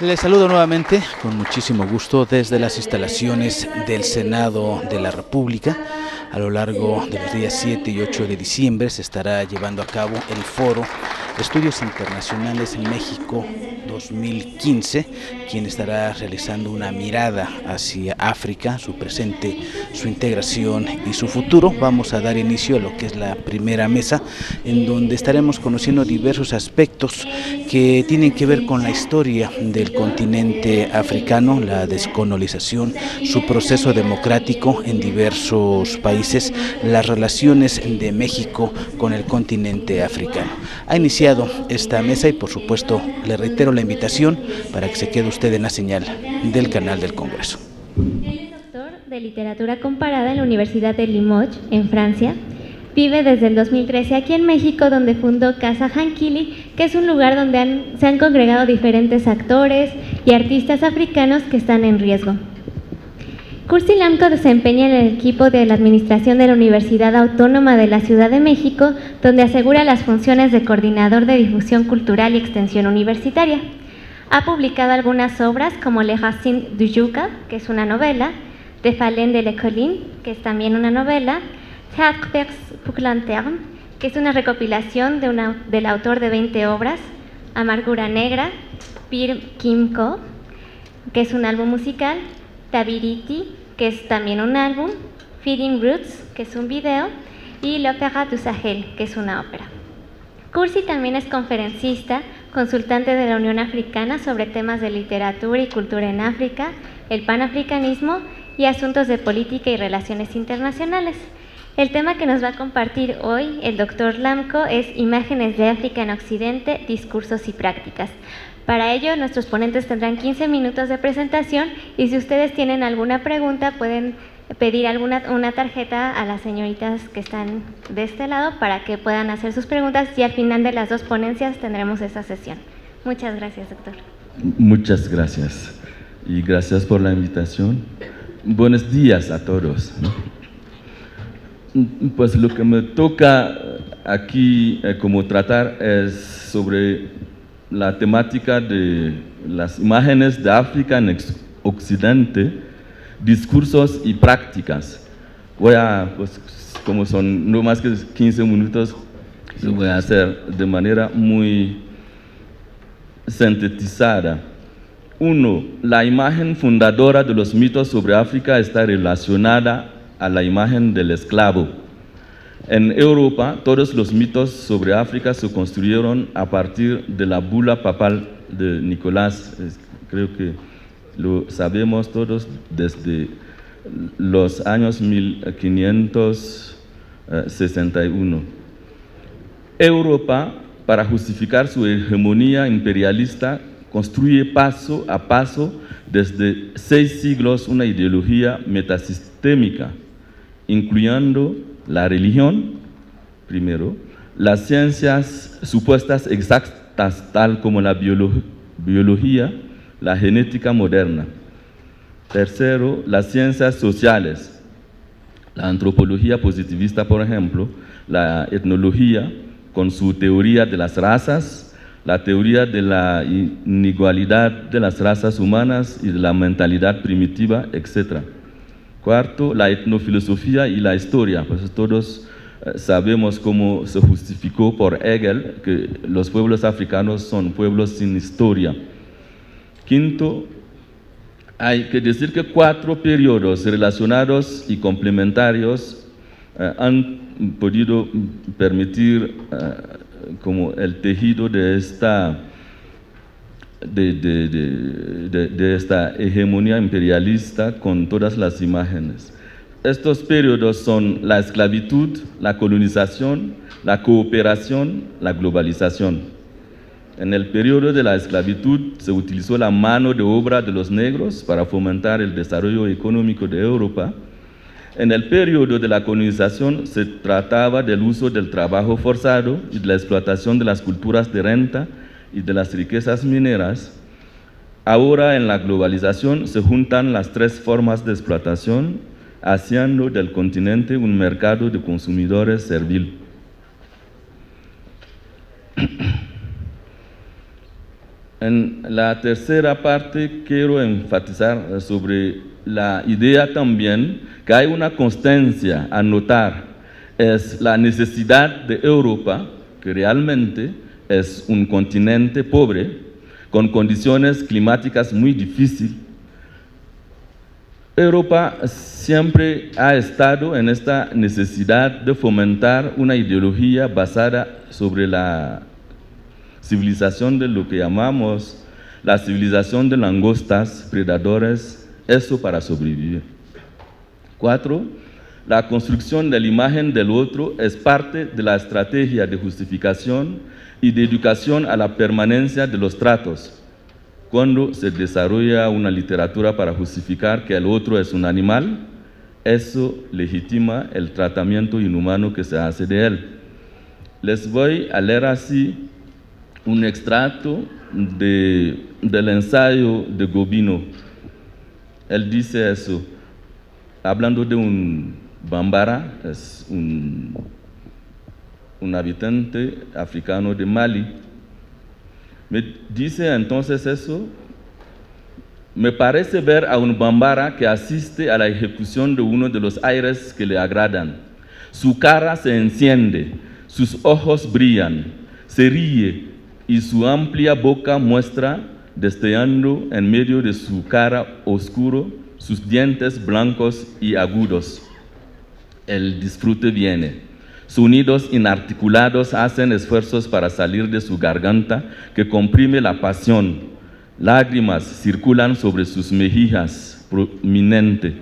Les saludo nuevamente con muchísimo gusto desde las instalaciones del Senado de la República. A lo largo de los días 7 y 8 de diciembre se estará llevando a cabo el foro Estudios Internacionales en México 2015, quien estará realizando una mirada hacia África, su presente, su integración y su futuro. Vamos a dar inicio a lo que es la primera mesa, en donde estaremos conociendo diversos aspectos que tienen que ver con la historia del continente africano, la descolonización, su proceso democrático en diversos países, las relaciones de México con el continente africano. Ha iniciado esta mesa y por supuesto le reitero la invitación para que se quede usted en la señal del canal del Congreso. Él es doctor de literatura comparada en la Universidad de Limoges, en Francia. Vive desde el 2013 aquí en México, donde fundó Casa Hankili, que es un lugar donde se han congregado diferentes actores y artistas africanos que están en riesgo. Kursi Lamco desempeña en el equipo de la administración de la Universidad Autónoma de la Ciudad de México, donde asegura las funciones de coordinador de difusión cultural y extensión universitaria. Ha publicado algunas obras como Les Racines du Yucca, que es una novela, De Falaine de la Colline, que es también una novela, Théâtre pour Lanterne, que es una recopilación del autor de 20 obras, Amargura Negra, Pir Kimco, que es un álbum musical, Tabiriti, que es también un álbum, Feeding Roots, que es un video, y L'Opéra du Sahel, que es una ópera. Kursi también es conferencista, consultante de la Unión Africana sobre temas de literatura y cultura en África, el panafricanismo y asuntos de política y relaciones internacionales. El tema que nos va a compartir hoy el doctor Lamco es Imágenes de África en Occidente, discursos y prácticas. Para ello, nuestros ponentes tendrán 15 minutos de presentación y si ustedes tienen alguna pregunta pueden pedir una tarjeta a las señoritas que están de este lado para que puedan hacer sus preguntas y al final de las dos ponencias tendremos esa sesión. Muchas gracias, doctor. Muchas gracias y gracias por la invitación. Buenos días a todos. Pues lo que me toca aquí como tratar es sobre la temática de las imágenes de África en Occidente, discursos y prácticas. Voy a, pues como son no más que 15 minutos, lo voy a hacer de manera muy sintetizada. Uno, la imagen fundadora de los mitos sobre África está relacionada a la imagen del esclavo. En Europa, todos los mitos sobre África se construyeron a partir de la bula papal de Nicolás. Creo que lo sabemos todos desde los años 1561. Europa, para justificar su hegemonía imperialista, construye paso a paso desde 6 siglos una ideología metasistémica, incluyendo la religión, primero, las ciencias supuestas exactas, tal como la biología, la genética moderna. Tercero, las ciencias sociales, la antropología positivista, por ejemplo, la etnología, con su teoría de las razas, la teoría de la inigualdad de las razas humanas y de la mentalidad primitiva, etc. Cuarto, la etnofilosofía y la historia, pues todos sabemos cómo se justificó por Hegel que los pueblos africanos son pueblos sin historia. Quinto, hay que decir que 4 periodos relacionados y complementarios han podido permitir como el tejido de esta hegemonía imperialista con todas las imágenes. Estos periodos son la esclavitud, la colonización, la cooperación, la globalización. En el periodo de la esclavitud se utilizó la mano de obra de los negros para fomentar el desarrollo económico de Europa. En el periodo de la colonización se trataba del uso del trabajo forzado y de la explotación de las culturas de renta y de las riquezas mineras. Ahora en la globalización se juntan las 3 formas de explotación, haciendo del continente un mercado de consumidores servil. En la tercera parte quiero enfatizar sobre la idea también que hay una constancia a notar, es la necesidad de Europa, que realmente es un continente pobre, con condiciones climáticas muy difíciles. Europa siempre ha estado en esta necesidad de fomentar una ideología basada sobre la civilización de lo que llamamos la civilización de langostas, predadores, eso para sobrevivir. 4. La construcción de la imagen del otro es parte de la estrategia de justificación y de educación a la permanencia de los tratos. Cuando se desarrolla una literatura para justificar que el otro es un animal, eso legitima el tratamiento inhumano que se hace de él. Les voy a leer así un extracto del ensayo de Gobino. Él dice eso, hablando de un Bambara, es un habitante africano de Mali. Me dice entonces eso, me parece ver a un Bambara que asiste a la ejecución de uno de los aires que le agradan. Su cara se enciende, sus ojos brillan, se ríe y su amplia boca muestra, destellando en medio de su cara oscuro, sus dientes blancos y agudos. El disfrute viene. Sonidos inarticulados hacen esfuerzos para salir de su garganta que comprime la pasión. Lágrimas circulan sobre sus mejillas prominentes.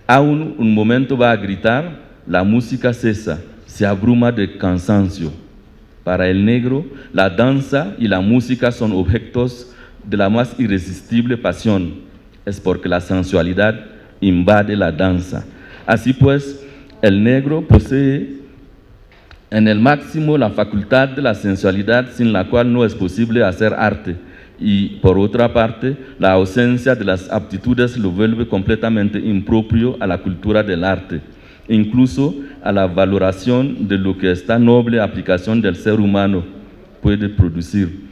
Aún un momento va a gritar, la música cesa, se abruma de cansancio. Para el negro, la danza y la música son objetos de la más irresistible pasión. Es porque la sensualidad invade la danza. Así pues, el negro posee en el máximo la facultad de la sensualidad sin la cual no es posible hacer arte y, por otra parte, la ausencia de las aptitudes lo vuelve completamente impropio a la cultura del arte, incluso a la valoración de lo que esta noble aplicación del ser humano puede producir.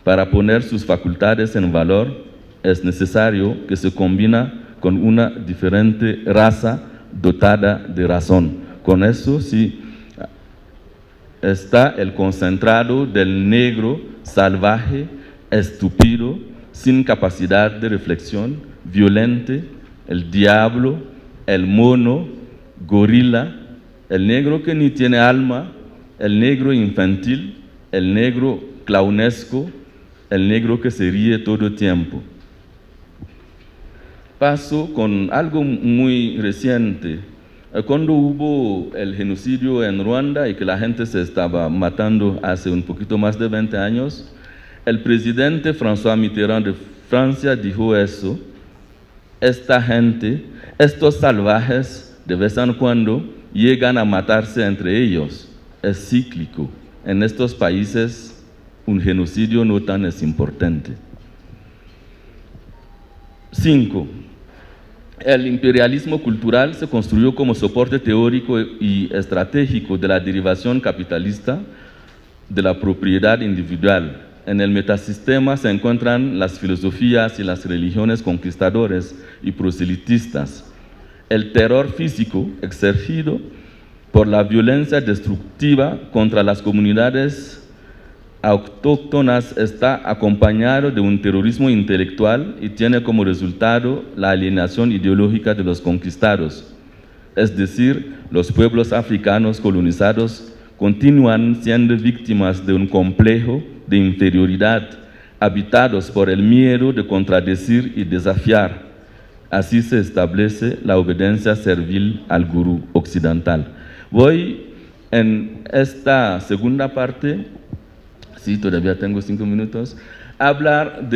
Para poner sus facultades en valor es necesario que se combina con una diferente raza dotada de razón. Con eso sí está el concentrado del negro salvaje, estúpido, sin capacidad de reflexión, violente, el diablo, el mono, gorila, el negro que ni tiene alma, el negro infantil, el negro clownesco, el negro que se ríe todo el tiempo. Paso con algo muy reciente. Cuando hubo el genocidio en Ruanda y que la gente se estaba matando hace un poquito más de 20 años, el presidente François Mitterrand de Francia dijo eso, esta gente, estos salvajes, de vez en cuando llegan a matarse entre ellos, es cíclico. En estos países un genocidio no tan es importante. 5. El imperialismo cultural se construyó como soporte teórico y estratégico de la derivación capitalista de la propiedad individual. En el metasistema se encuentran las filosofías y las religiones conquistadoras y proselitistas. El terror físico exercido por la violencia destructiva contra las comunidades autóctonas está acompañado de un terrorismo intelectual y tiene como resultado la alienación ideológica de los conquistados. Es decir, los pueblos africanos colonizados continúan siendo víctimas de un complejo de inferioridad, habitados por el miedo de contradecir y desafiar. Así se establece la obediencia servil al gurú occidental. Voy en esta segunda parte, sí, todavía tengo 5 minutos, a hablar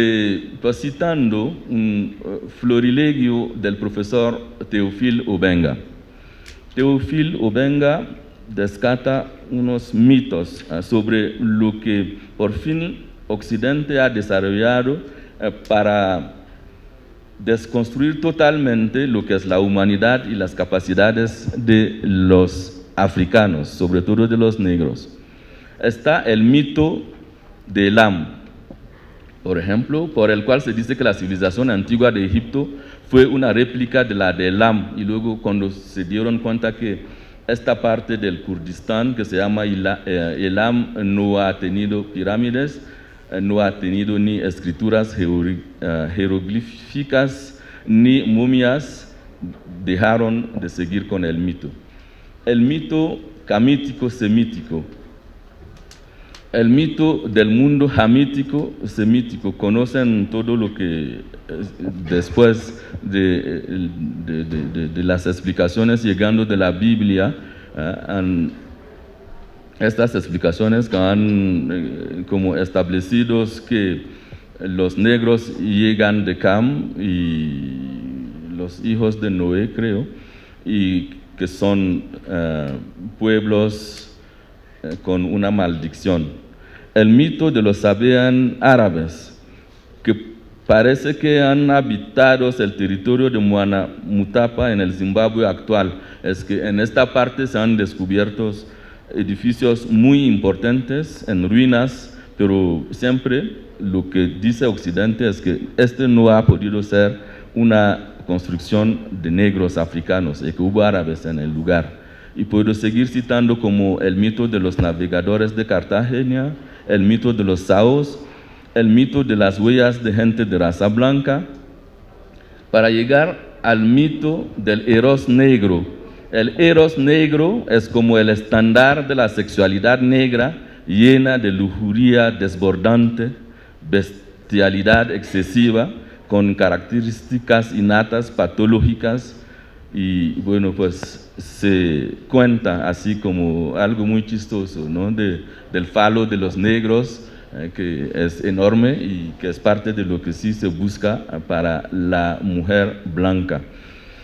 pues, citando un florilegio del profesor Théophile Obenga. Théophile Obenga descata unos mitos sobre lo que por fin Occidente ha desarrollado para desconstruir totalmente lo que es la humanidad y las capacidades de los africanos, sobre todo de los negros. Está el mito de Elam. por ejemplo, por el cual se dice que la civilización antigua de Egipto fue una réplica de la de Elam, y luego cuando se dieron cuenta que esta parte del Kurdistán, que se llama Elam, no ha tenido pirámides, no ha tenido ni escrituras jeroglíficas, ni momias, dejaron de seguir con el mito. El mito camítico-semítico. El mito del mundo jamítico-semítico, conocen todo lo que después de las explicaciones llegando de la Biblia, estas explicaciones que han como establecidos que los negros llegan de Cam y los hijos de Noé, creo, y que son pueblos con una maldición. El mito de los Sabean árabes, que parece que han habitado el territorio de Muana Mutapa en el Zimbabue actual, es que en esta parte se han descubierto edificios muy importantes en ruinas, pero siempre lo que dice Occidente es que este no ha podido ser una construcción de negros africanos y que hubo árabes en el lugar. Y puedo seguir citando como el mito de los navegadores de Cartagena, el mito de los saos, el mito de las huellas de gente de raza blanca, para llegar al mito del Eros negro. El Eros negro es como el estándar de la sexualidad negra, llena de lujuria desbordante, bestialidad excesiva, con características innatas, patológicas, y bueno, pues se cuenta así como algo muy chistoso, ¿no? Del falo de los negros, que es enorme y que es parte de lo que sí se busca para la mujer blanca.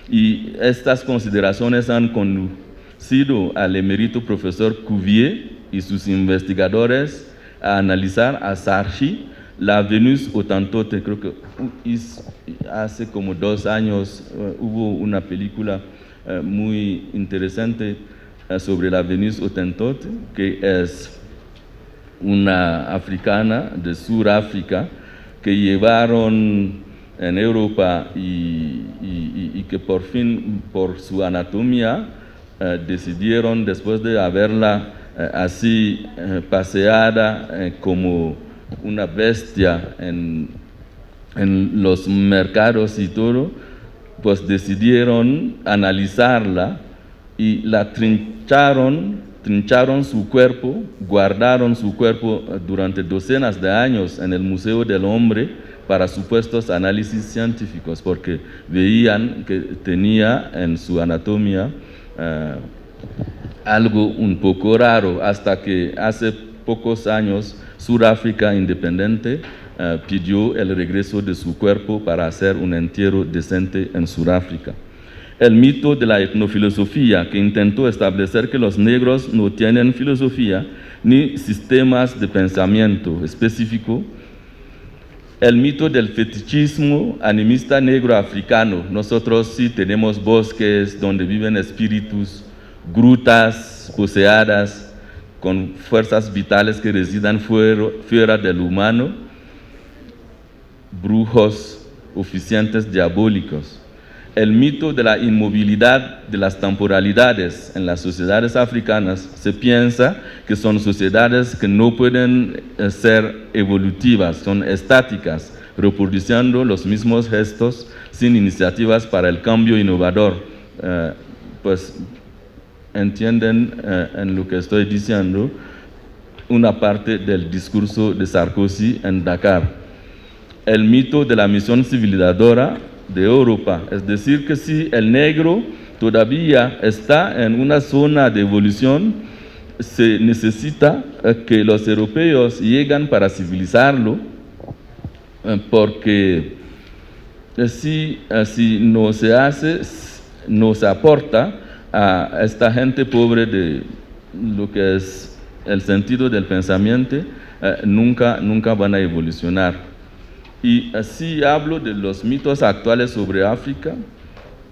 Y estas consideraciones han conducido al emérito profesor Cuvier y sus investigadores a analizar a Sarchi, la Venus Hotentote. Creo que hace como 2 años hubo una película muy interesante sobre la Venus Hotentote, que es una africana de Sudáfrica que llevaron en Europa y que por fin, por su anatomía, decidieron, después de haberla así paseada como una bestia en los mercados y todo, pues decidieron analizarla y la trincharon su cuerpo, guardaron su cuerpo durante docenas de años en el Museo del Hombre para supuestos análisis científicos, porque veían que tenía en su anatomía algo un poco raro, hasta que hace pocos años Sudáfrica independiente pidió el regreso de su cuerpo para hacer un entierro decente en Sudáfrica. El mito de la etnofilosofía, que intentó establecer que los negros no tienen filosofía ni sistemas de pensamiento específico. El mito del fetichismo animista negro africano. Nosotros sí tenemos bosques donde viven espíritus, grutas poseadas con fuerzas vitales que residan fuera del humano, brujos, oficiantes diabólicos. El mito de la inmovilidad de las temporalidades en las sociedades africanas. Se piensa que son sociedades que no pueden ser evolutivas, son estáticas, reproduciendo los mismos gestos sin iniciativas para el cambio innovador. Pues entienden en lo que estoy diciendo una parte del discurso de Sarkozy en Dakar. El mito de la misión civilizadora de Europa, es decir, que si el negro todavía está en una zona de evolución, se necesita que los europeos lleguen para civilizarlo, porque si no se hace, no se aporta a esta gente pobre de lo que es el sentido del pensamiento, nunca van a evolucionar. Y así hablo de los mitos actuales sobre África.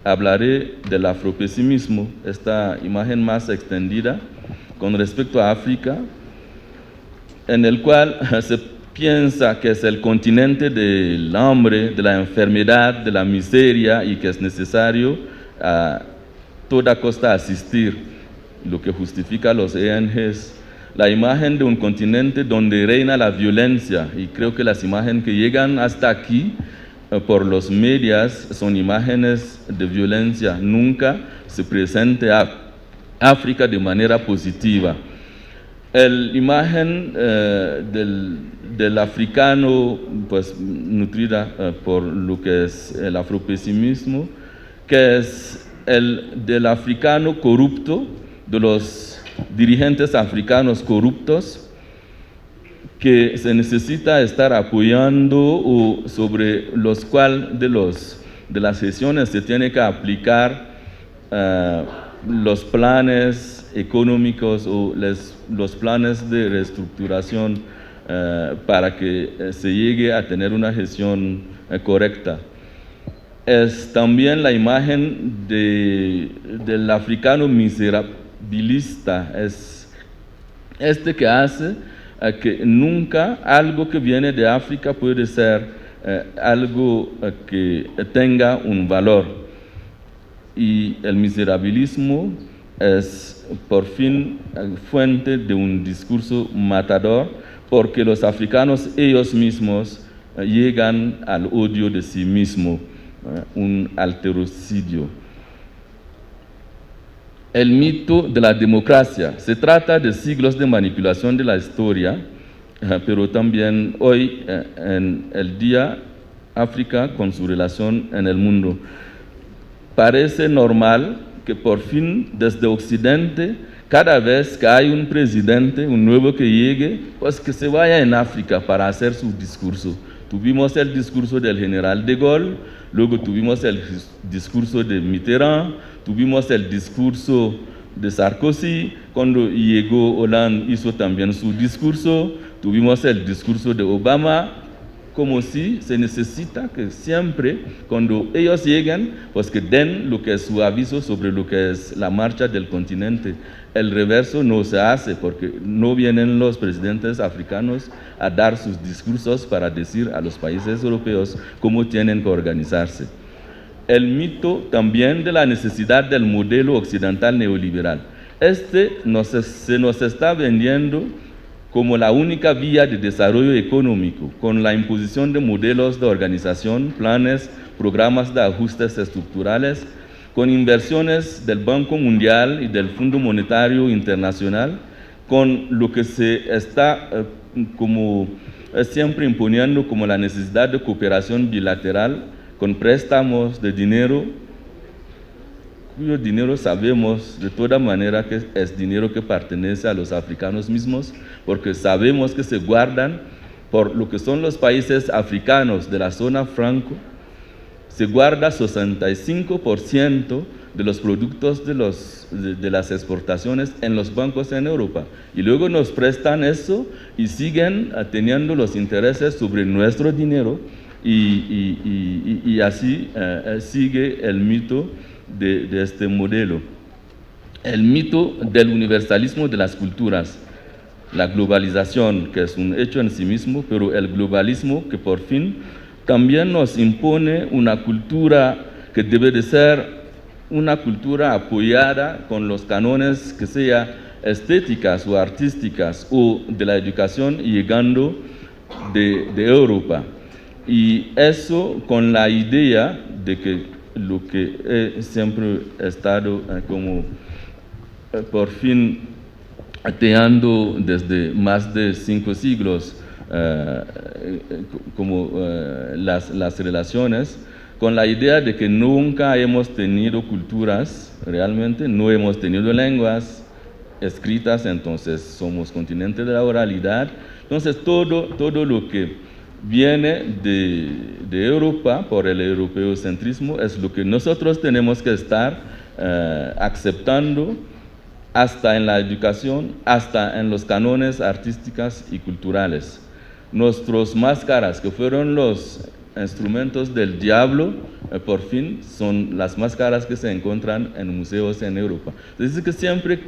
Hablaré del afropesimismo, esta imagen más extendida con respecto a África, en el cual se piensa que es el continente del hambre, de la enfermedad, de la miseria y que es necesario a toda costa asistir, lo que justifica a los ONGs. La imagen de un continente donde reina la violencia, y creo que las imágenes que llegan hasta aquí por los medios son imágenes de violencia. Nunca se presenta a África de manera positiva. La imagen del africano, pues nutrida por lo que es el afropesimismo, que es el del africano corrupto, de los dirigentes africanos corruptos, que se necesita estar apoyando o sobre los cuales de las sesiones se tiene que aplicar los planes económicos o los planes de reestructuración para que se llegue a tener una gestión correcta. Es también la imagen del africano miserabilista, es este que hace que nunca algo que viene de África puede ser algo que tenga un valor. Y el miserabilismo es por fin fuente de un discurso matador, porque los africanos ellos mismos llegan al odio de sí mismos, un alterocidio. El mito de la democracia. Se trata de siglos de manipulación de la historia, pero también hoy, en el día África con su relación en el mundo. Parece normal que por fin desde Occidente, cada vez que hay un presidente, un nuevo que llegue, pues que se vaya en África para hacer su discurso. Tuvimos el discurso del general de Gaulle, luego tuvimos el discurso de Mitterrand, tuvimos el discurso de Sarkozy, cuando llegó Hollande hizo también su discurso, tuvimos el discurso de Obama, como si se necesita que siempre, cuando ellos lleguen, pues que den lo que es su aviso sobre lo que es la marcha del continente. El reverso no se hace porque no vienen los presidentes africanos a dar sus discursos para decir a los países europeos cómo tienen que organizarse. El mito también de la necesidad del modelo occidental neoliberal. Se nos está vendiendo como la única vía de desarrollo económico, con la imposición de modelos de organización, planes, programas de ajustes estructurales, con inversiones del Banco Mundial y del Fondo Monetario Internacional, con lo que se está siempre imponiendo como la necesidad de cooperación bilateral, con préstamos de dinero, cuyo dinero sabemos de toda manera que es dinero que pertenece a los africanos mismos, porque sabemos que se guardan por lo que son los países africanos de la zona franco, se guarda 65% de los productos de las exportaciones en los bancos en Europa, y luego nos prestan eso y siguen teniendo los intereses sobre nuestro dinero, y así sigue el mito de este modelo. El mito del universalismo de las culturas, la globalización, que es un hecho en sí mismo, pero el globalismo que por fin también nos impone una cultura que debe de ser una cultura apoyada con los cánones que sean estéticas o artísticas o de la educación llegando de Europa. Y eso con la idea de que lo que siempre he estado como por fin ateando desde más de 5 siglos, las relaciones, con la idea de que nunca hemos tenido culturas, realmente no hemos tenido lenguas escritas, entonces somos continente de la oralidad. Entonces todo lo que viene de Europa por el europeocentrismo es lo que nosotros tenemos que estar aceptando, hasta en la educación, hasta en los cánones artísticos y culturales. Nuestras máscaras, que fueron los instrumentos del diablo, por fin son las máscaras que se encuentran en museos en Europa. Es decir, que siempre,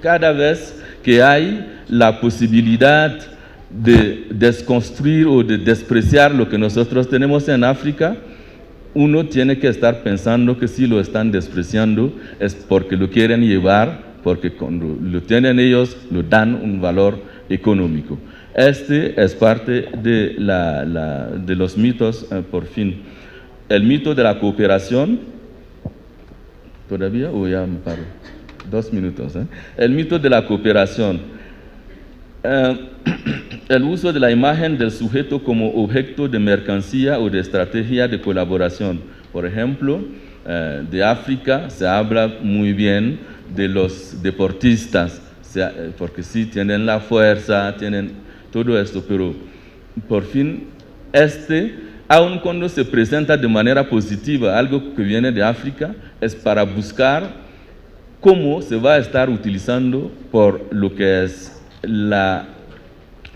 cada vez que hay la posibilidad de desconstruir o de despreciar lo que nosotros tenemos en África, uno tiene que estar pensando que si lo están despreciando es porque lo quieren llevar, porque cuando lo tienen ellos, lo dan un valor económico. Este es parte de, de los mitos, por fin. El mito de la cooperación, ¿todavía o ya me paro? 2 minutos. El mito de la cooperación. El uso de la imagen del sujeto como objeto de mercancía o de estrategia de colaboración. Por ejemplo, de África se habla muy bien de los deportistas, porque sí tienen la fuerza, tienen todo esto, pero por fin aun cuando se presenta de manera positiva algo que viene de África, es para buscar cómo se va a estar utilizando por lo que es la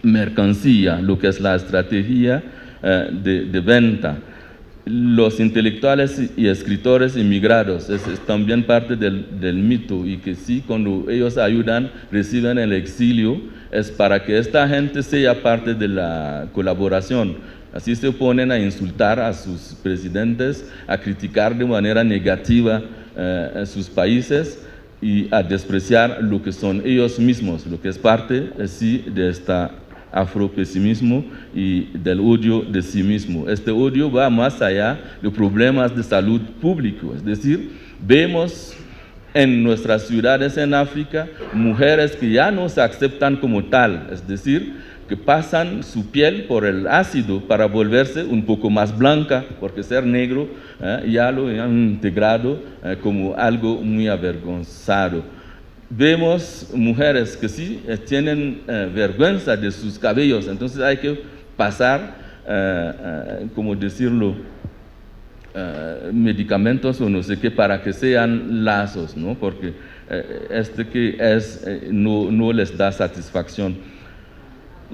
mercancía, lo que es la estrategia de venta. Los intelectuales y escritores inmigrados es también parte del mito, y que sí, cuando ellos ayudan, reciben el exilio, es para que esta gente sea parte de la colaboración. Así se ponen a insultar a sus presidentes, a criticar de manera negativa a sus países y a despreciar lo que son ellos mismos, lo que es parte sí, de esta afropesimismo y del odio de sí mismo. Este odio va más allá de problemas de salud público, es decir, vemos en nuestras ciudades en África mujeres que ya no se aceptan como tal, es decir, que pasan su piel por el ácido para volverse un poco más blanca, porque ser negro ya lo han integrado como algo muy avergonzado. Vemos mujeres que sí tienen vergüenza de sus cabellos, entonces hay que pasar, como decirlo, medicamentos o no sé qué para que sean lazos, ¿no? Porque no les da satisfacción.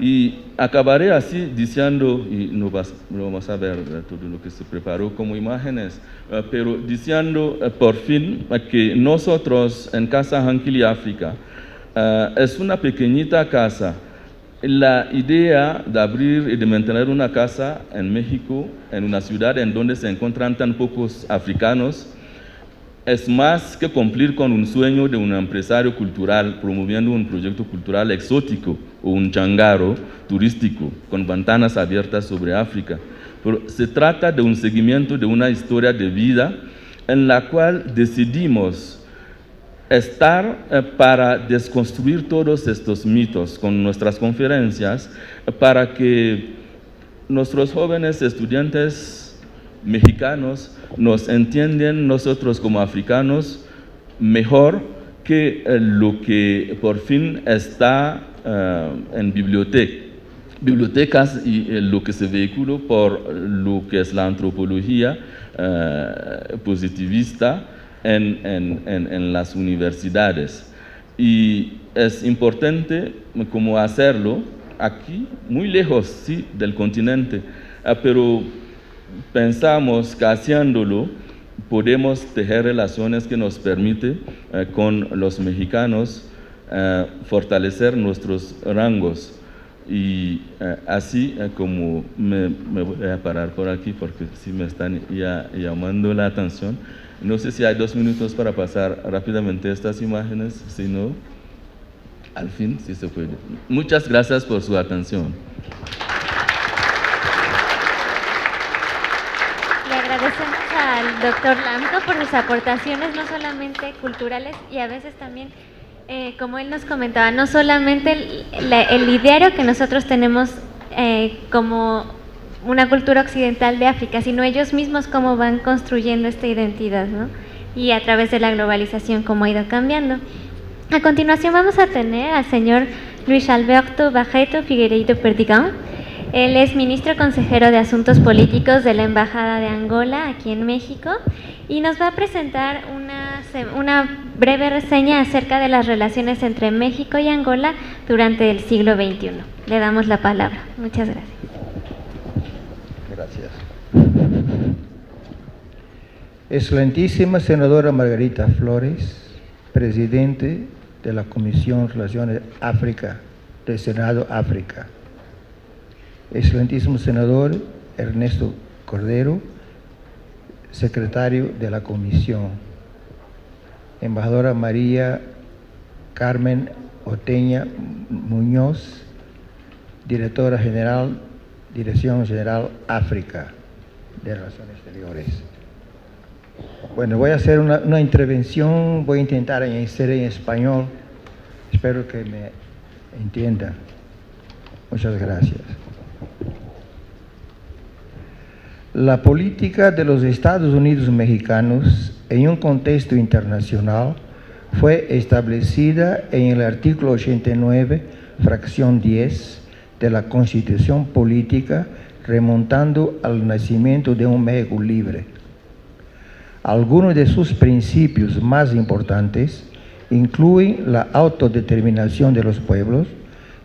Y acabaré así diciendo, y no vamos a ver todo lo que se preparó como imágenes, pero diciendo por fin que nosotros en Casa Hankili África es una pequeñita casa. La idea de abrir y de mantener una casa en México, en una ciudad en donde se encuentran tan pocos africanos, es más que cumplir con un sueño de un empresario cultural promoviendo un proyecto cultural exótico o un changaro turístico con ventanas abiertas sobre África. Pero se trata de un seguimiento de una historia de vida en la cual decidimos estar para desconstruir todos estos mitos con nuestras conferencias, para que nuestros jóvenes estudiantes mexicanos nos entienden nosotros como africanos mejor que lo que por fin está en bibliotecas y lo que se vehicula por lo que es la antropología positivista en las universidades. Y es importante como hacerlo aquí, muy lejos sí, del continente, pero pensamos que haciéndolo podemos tejer relaciones que nos permiten con los mexicanos fortalecer nuestros rangos. Y así como me voy a parar por aquí porque sí me están ya llamando la atención. No sé si hay 2 minutos para pasar rápidamente estas imágenes, si no, al fin sí se puede. Muchas gracias por su atención. Agradecemos al doctor Lamco por sus aportaciones, no solamente culturales y a veces también, como él nos comentaba, no solamente el ideario que nosotros tenemos como una cultura occidental de África, sino ellos mismos cómo van construyendo esta identidad, ¿no? Y a través de la globalización cómo ha ido cambiando. A continuación vamos a tener al señor Luis Alberto Barreto Figueiredo Perdigão. Él es ministro consejero de Asuntos Políticos de la Embajada de Angola aquí en México y nos va a presentar una breve reseña acerca de las relaciones entre México y Angola durante el siglo XXI. Le damos la palabra. Muchas gracias. Gracias. Excelentísima senadora Margarita Flores, presidente de la Comisión Relaciones África del Senado África. excelentísimo senador Ernesto Cordero, secretario de la Comisión, embajadora María Carmen Oteña Muñoz, directora general, Dirección General África de Relaciones Exteriores. Bueno, voy a hacer una intervención, voy a intentar hacer en español, espero que me entienda. Muchas gracias. La política de los Estados Unidos mexicanos en un contexto internacional fue establecida en el artículo 89, fracción 10 de la Constitución Política, remontando al nacimiento de un México libre. Algunos de sus principios más importantes incluyen la autodeterminación de los pueblos,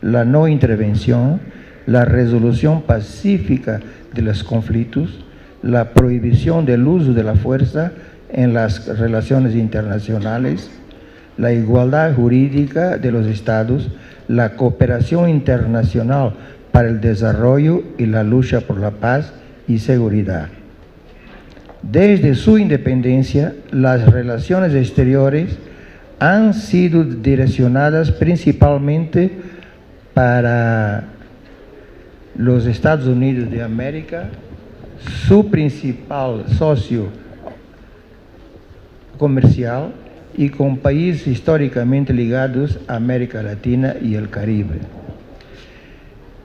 la no intervención, la resolución pacífica de los conflictos, la prohibición del uso de la fuerza en las relaciones internacionales, la igualdad jurídica de los estados, la cooperación internacional para el desarrollo y la lucha por la paz y seguridad. Desde su independencia, las relaciones exteriores han sido direccionadas principalmente para los Estados Unidos de América, su principal socio comercial, y con países históricamente ligados a América Latina y el Caribe.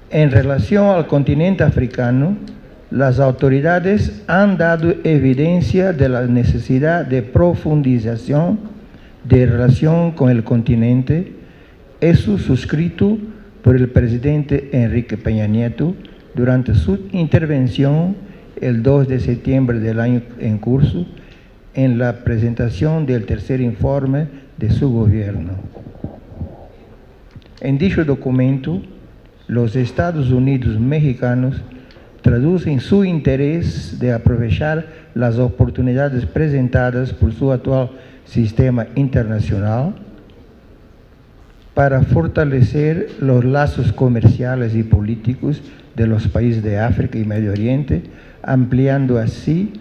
En relación al continente africano, las autoridades han dado evidencia de la necesidad de profundización de relación con el continente, eso suscrito por el presidente Enrique Peña Nieto durante su intervención el 2 de septiembre del año en curso, en la presentación del tercer informe de su gobierno. En dicho documento, los Estados Unidos mexicanos traducen su interés de aprovechar las oportunidades presentadas por su actual sistema internacional para fortalecer los lazos comerciales y políticos de los países de África y Medio Oriente, ampliando así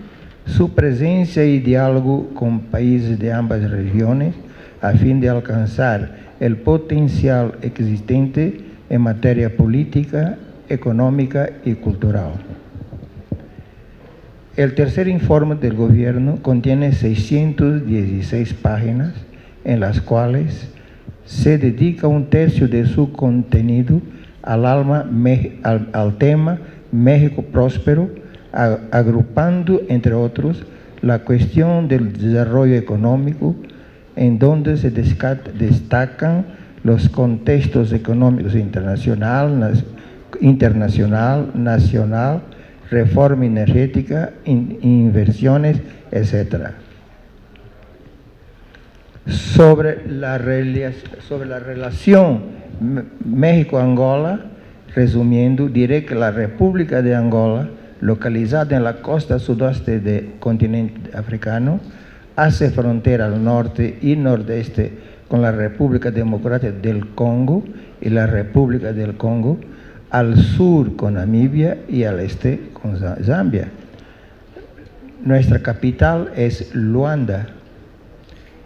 su presencia y diálogo con países de ambas regiones a fin de alcanzar el potencial existente en materia política, económica y cultural. El tercer informe del gobierno contiene 616 páginas, en las cuales se dedica un tercio de su contenido al tema México próspero, agrupando, entre otros, la cuestión del desarrollo económico, en donde se destacan los contextos económicos internacional, nacional, reforma energética, inversiones, etc. Sobre la relación México-Angola, resumiendo, diré que la República de Angola, localizada en la costa sudoeste del continente africano, hace frontera al norte y nordeste con la República Democrática del Congo y la República del Congo, al sur con Namibia y al este con Zambia. Nuestra capital es Luanda.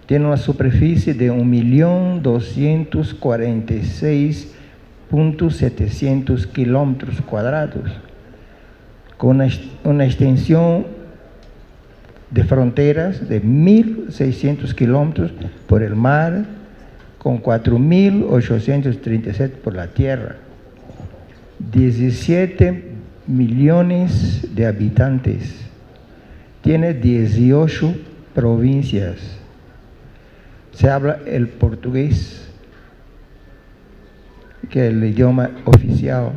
Tiene una superficie de 1.246.700 kilómetros cuadrados, con una extensión de fronteras de 1.600 kilómetros por el mar, con 4.837 por la tierra, 17 millones de habitantes, tiene 18 provincias, se habla el portugués, que es el idioma oficial,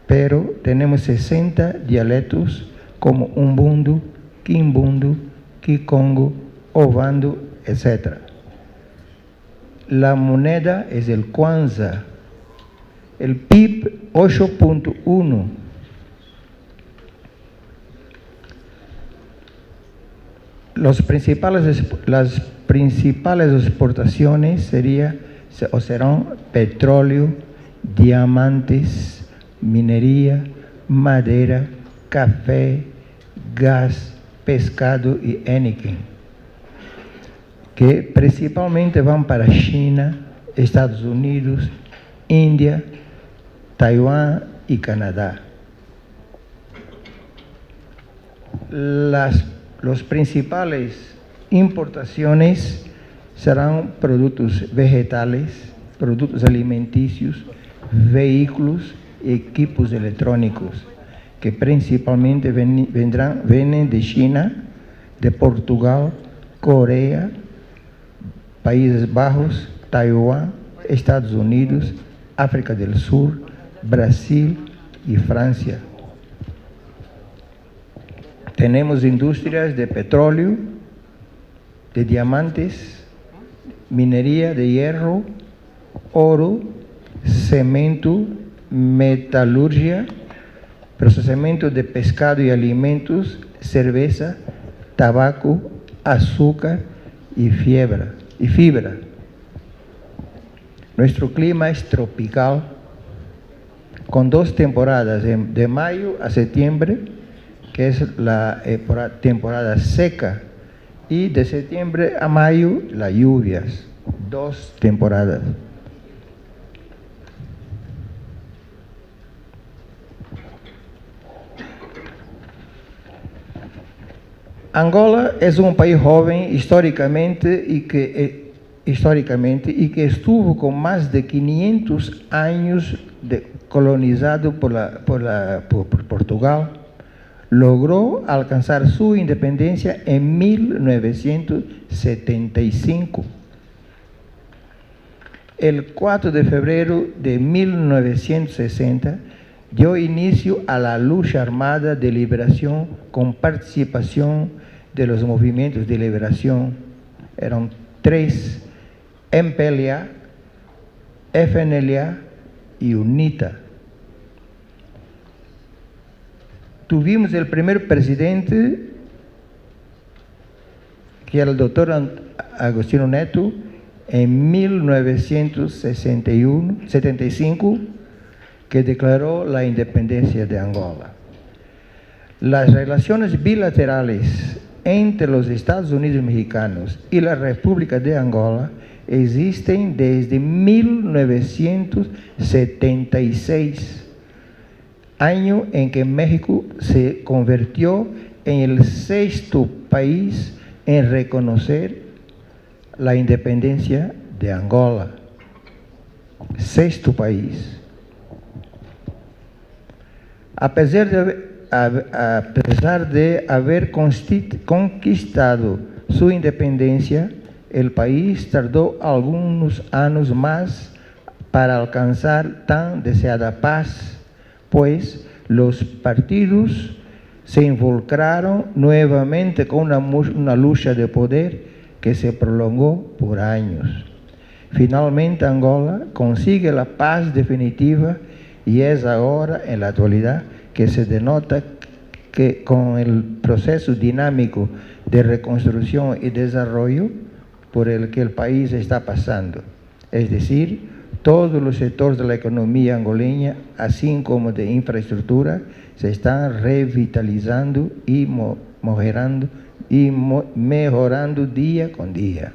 pero tenemos 60 dialectos como Umbundu, Kimbundu, Kikongo, Ovando, etc. La moneda es el Kwanza. El PIB 8.1. Las principales exportaciones serán petróleo, diamantes, minería, madera, café, gas, pescado y níquel, que principalmente van para China, Estados Unidos, India, Taiwán y Canadá. Las principales importaciones serán productos vegetales, productos alimenticios, vehículos y equipos electrónicos, que principalmente vienen de China, de Portugal, Corea, Países Bajos, Taiwán, Estados Unidos, África del Sur, Brasil y Francia. Tenemos industrias de petróleo, de diamantes, minería de hierro, oro, cemento, metalurgia, procesamiento de pescado y alimentos, cerveza, tabaco, azúcar y fibra. Nuestro clima es tropical, con 2 temporadas, de mayo a septiembre, que es la temporada seca, y de septiembre a mayo las lluvias, 2 temporadas. Angola es un país joven históricamente y que estuvo con más de 500 años colonizado por Portugal. Logró alcanzar su independencia en 1975. El 4 de febrero de 1960 dio inicio a la lucha armada de liberación con participación de los movimientos de liberación. Eran 3: MPLA, FNLA y UNITA. Tuvimos el primer presidente, que era el doctor Agostinho Neto, en 1975, que declaró la independencia de Angola. Las relaciones bilaterales entre los Estados Unidos mexicanos y la República de Angola existen desde 1976, año en que México se convirtió en el 6º país en reconocer la independencia de Angola. 6º país. A pesar de haber conquistado su independencia, el país tardó algunos años más para alcanzar tan deseada paz, pues los partidos se involucraron nuevamente con una lucha de poder que se prolongó por años. Finalmente Angola consigue la paz definitiva y es ahora, en la actualidad, que se denota que con el proceso dinámico de reconstrucción y desarrollo por el que el país está pasando. Es decir, todos los sectores de la economía angoleña, así como de infraestructura, se están revitalizando y mejorando día con día.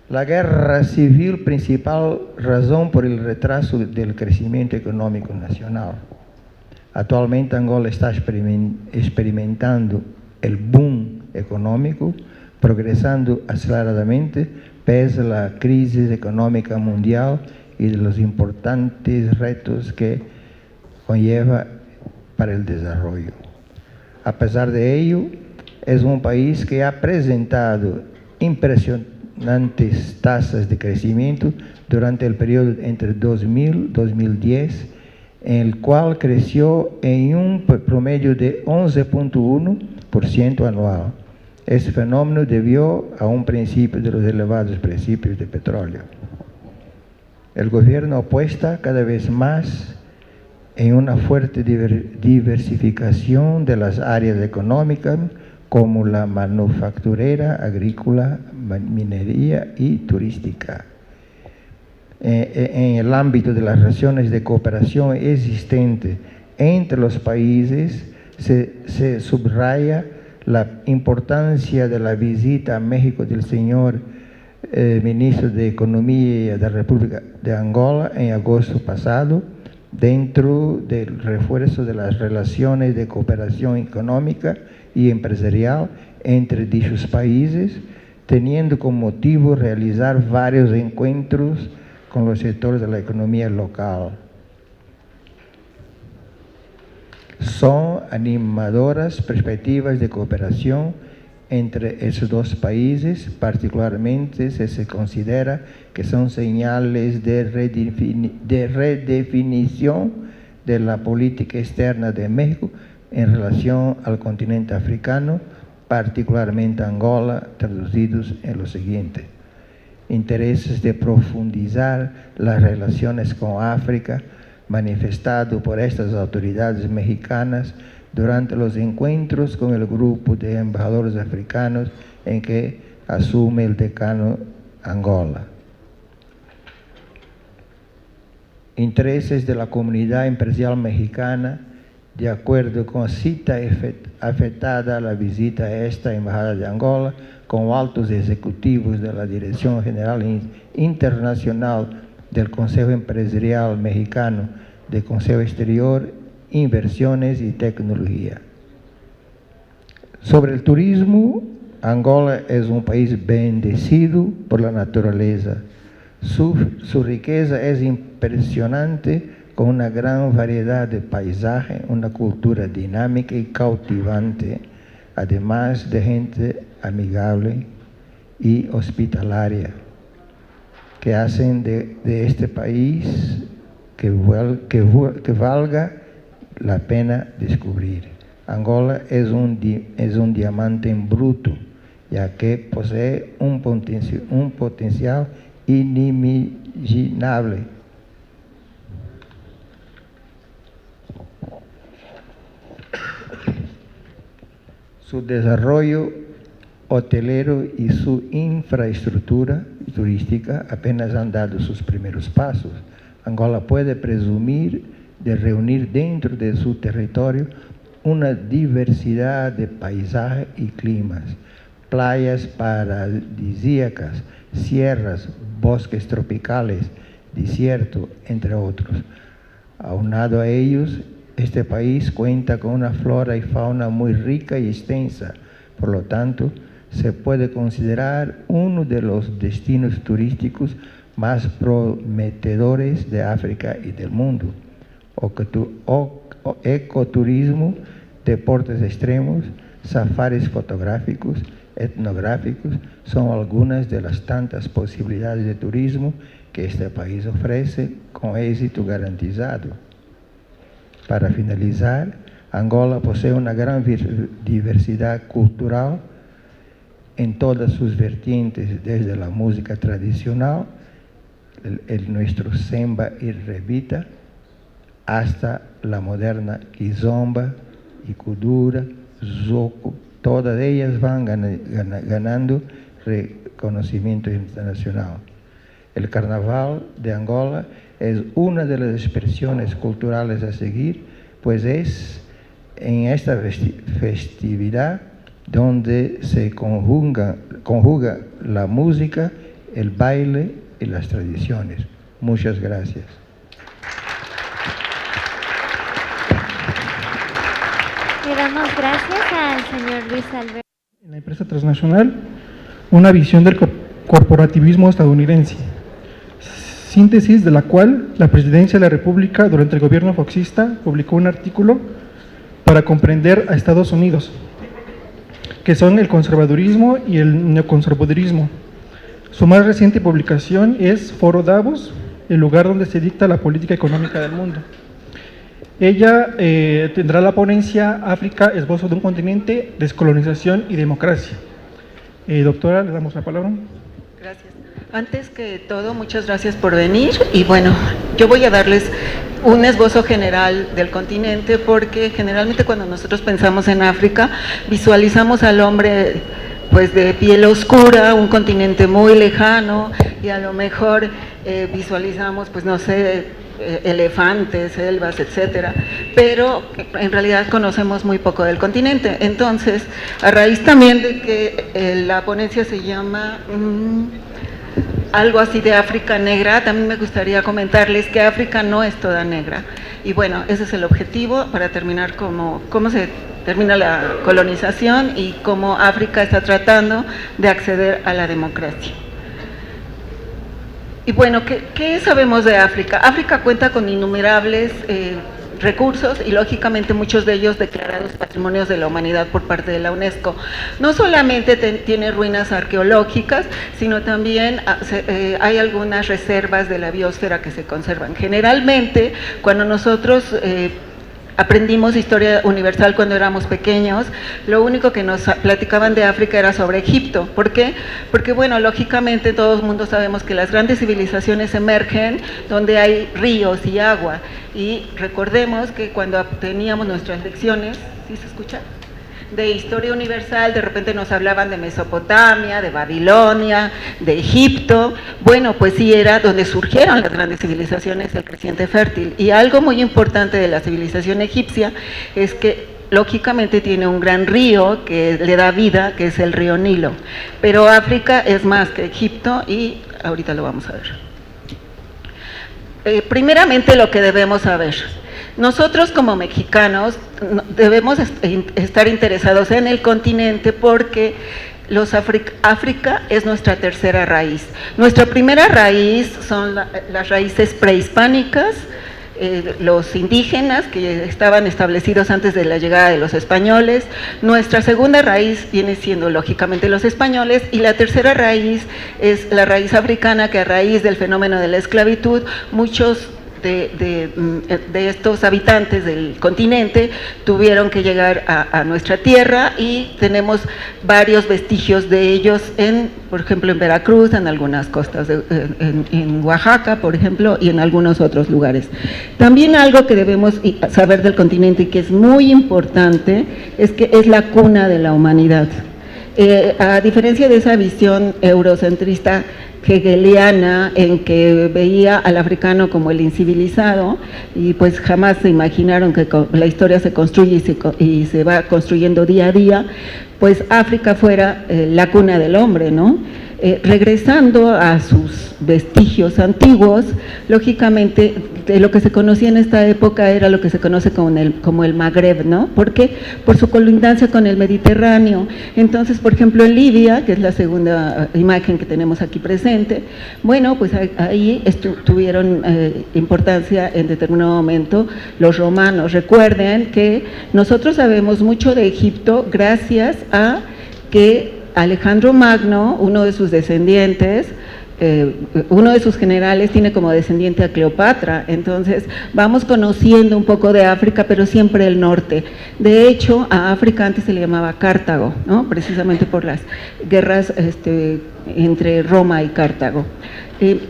La guerra civil, principal razón por el retraso del crecimiento económico nacional. Actualmente Angola está experimentando el boom económico, progresando aceleradamente pese a la crisis económica mundial y de los importantes retos que conlleva para el desarrollo. A pesar de ello, es un país que ha presentado impresionantes tasas de crecimiento durante el periodo entre 2000 y 2010, en el cual creció en un promedio de 11.1% anual. Este fenómeno debió a un principio de los elevados precios de petróleo. El gobierno apuesta cada vez más en una fuerte diversificación de las áreas económicas, como la manufacturera, agrícola, minería y turística. En el ámbito de las relaciones de cooperación existentes entre los países, se subraya la importancia de la visita a México del señor ministro de Economía de la República de Angola en agosto pasado, dentro del refuerzo de las relaciones de cooperación económica y empresarial entre dichos países, teniendo como motivo realizar varios encuentros con los sectores de la economía local. Son animadoras perspectivas de cooperación entre esos dos países, particularmente si se considera que son señales de redefinición de la política externa de México en relación al continente africano, particularmente Angola, traducidos en lo siguiente: intereses de profundizar las relaciones con África, manifestado por estas autoridades mexicanas durante los encuentros con el grupo de embajadores africanos en que asume el decano Angola. Intereses de la comunidad empresarial mexicana, de acuerdo con cita afectada a la visita a esta embajada de Angola, con altos ejecutivos de la Dirección General Internacional del Consejo Empresarial Mexicano, del Consejo Exterior, Inversiones y Tecnología. Sobre el turismo, Angola es un país bendecido por la naturaleza. Su riqueza es impresionante, con una gran variedad de paisajes, una cultura dinámica y cautivante, además de gente amigable y hospitalaria, que hacen de este país que valga la pena descubrir. Angola es un diamante en bruto, ya que posee un potencial inimaginable. Su desarrollo hotelero y su infraestructura turística apenas han dado sus primeros pasos. Angola puede presumir de reunir dentro de su territorio una diversidad de paisajes y climas, playas paradisíacas, sierras, bosques tropicales, desierto, entre otros. Aunado a ellos, este país cuenta con una flora y fauna muy rica y extensa, por lo tanto, se puede considerar uno de los destinos turísticos más prometedores de África y del mundo. Ecoturismo, deportes extremos, safaris fotográficos, etnográficos, son algunas de las tantas posibilidades de turismo que este país ofrece con éxito garantizado. Para finalizar, Angola posee una gran diversidad cultural en todas sus vertientes, desde la música tradicional, nuestro semba y revita, hasta la moderna kizomba y kudura, zoco. Todas ellas van ganando reconocimiento internacional. El carnaval de Angola es una de las expresiones culturales a seguir, pues es en esta festividad donde se conjuga la música, el baile y las tradiciones. Muchas gracias. Le damos gracias al señor Luis Alberto. En la empresa transnacional, una visión del corporativismo estadounidense, síntesis de la cual la Presidencia de la República durante el gobierno foxista publicó un artículo para comprender a Estados Unidos, que son el conservadurismo y el neoconservadurismo. Su más reciente publicación es Foro Davos, el lugar donde se dicta la política económica del mundo. Ella tendrá la ponencia África, esbozo de un continente, descolonización y democracia. Doctora, le damos la palabra. Gracias. Antes que todo, muchas gracias por venir y bueno, yo voy a darles un esbozo general del continente porque generalmente cuando nosotros pensamos en África visualizamos al hombre pues de piel oscura, un continente muy lejano y a lo mejor visualizamos pues no sé, elefantes, selvas, etcétera, pero en realidad conocemos muy poco del continente. Entonces, a raíz también de que la ponencia se llama algo así de África negra, también me gustaría comentarles que África no es toda negra. Y bueno, ese es el objetivo para terminar cómo se termina la colonización y cómo África está tratando de acceder a la democracia. Y bueno, ¿qué sabemos de África? África cuenta con innumerables recursos y lógicamente muchos de ellos declarados patrimonios de la humanidad por parte de la UNESCO. No solamente tiene ruinas arqueológicas, sino también hay algunas reservas de la biosfera que se conservan. Generalmente, cuando nosotros aprendimos historia universal cuando éramos pequeños, lo único que nos platicaban de África era sobre Egipto. ¿Por qué? Porque bueno, lógicamente todo el mundo sabemos que las grandes civilizaciones emergen donde hay ríos y agua. Y recordemos que cuando teníamos nuestras lecciones, ¿sí se escucha?, de historia universal, de repente nos hablaban de Mesopotamia, de Babilonia, de Egipto. Bueno, pues sí, era donde surgieron las grandes civilizaciones del creciente fértil. Y algo muy importante de la civilización egipcia es que lógicamente tiene un gran río que le da vida, que es el río Nilo. Pero África es más que Egipto y ahorita lo vamos a ver. Primeramente lo que debemos saber. Nosotros como mexicanos debemos estar interesados en el continente porque África es nuestra tercera raíz. Nuestra primera raíz son las raíces prehispánicas, los indígenas que estaban establecidos antes de la llegada de los españoles. Nuestra segunda raíz viene siendo lógicamente los españoles y la tercera raíz es la raíz africana, que a raíz del fenómeno de la esclavitud muchos de estos habitantes del continente tuvieron que llegar a nuestra tierra y tenemos varios vestigios de ellos por ejemplo en Veracruz, en algunas costas en Oaxaca por ejemplo y en algunos otros lugares. También algo que debemos saber del continente y que es muy importante es que es la cuna de la humanidad. A diferencia de esa visión eurocentrista hegeliana en que veía al africano como el incivilizado y pues jamás se imaginaron que la historia se construye y se va construyendo día a día, pues África fuera la cuna del hombre, ¿no? Regresando a sus vestigios antiguos, lógicamente lo que se conocía en esta época era lo que se conoce como el Magreb, ¿no? ¿Por qué? Por su colindancia con el Mediterráneo. Entonces, por ejemplo, en Libia, que es la segunda imagen que tenemos aquí presente, bueno, pues ahí tuvieron importancia en determinado momento los romanos. Recuerden que nosotros sabemos mucho de Egipto gracias a que Alejandro Magno, uno de sus descendientes, uno de sus generales tiene como descendiente a Cleopatra. Entonces vamos conociendo un poco de África, pero siempre el norte. De hecho, a África antes se le llamaba Cartago, ¿no? Precisamente por las guerras entre Roma y Cartago.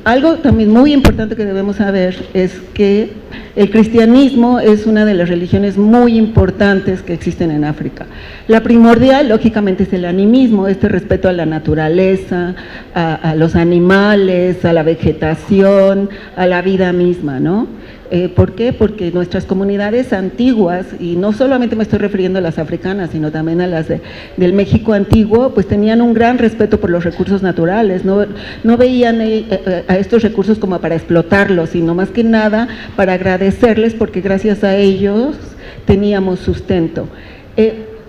Algo también muy importante que debemos saber es que el cristianismo es una de las religiones muy importantes que existen en África. La primordial, lógicamente, es el animismo, este respeto a la naturaleza, a los animales, a la vegetación, a la vida misma, ¿no? ¿Por qué? Porque nuestras comunidades antiguas, y no solamente me estoy refiriendo a las africanas, sino también a las del México antiguo, pues tenían un gran respeto por los recursos naturales, no veían a estos recursos como para explotarlos, sino más que nada para agradecerles porque gracias a ellos teníamos sustento.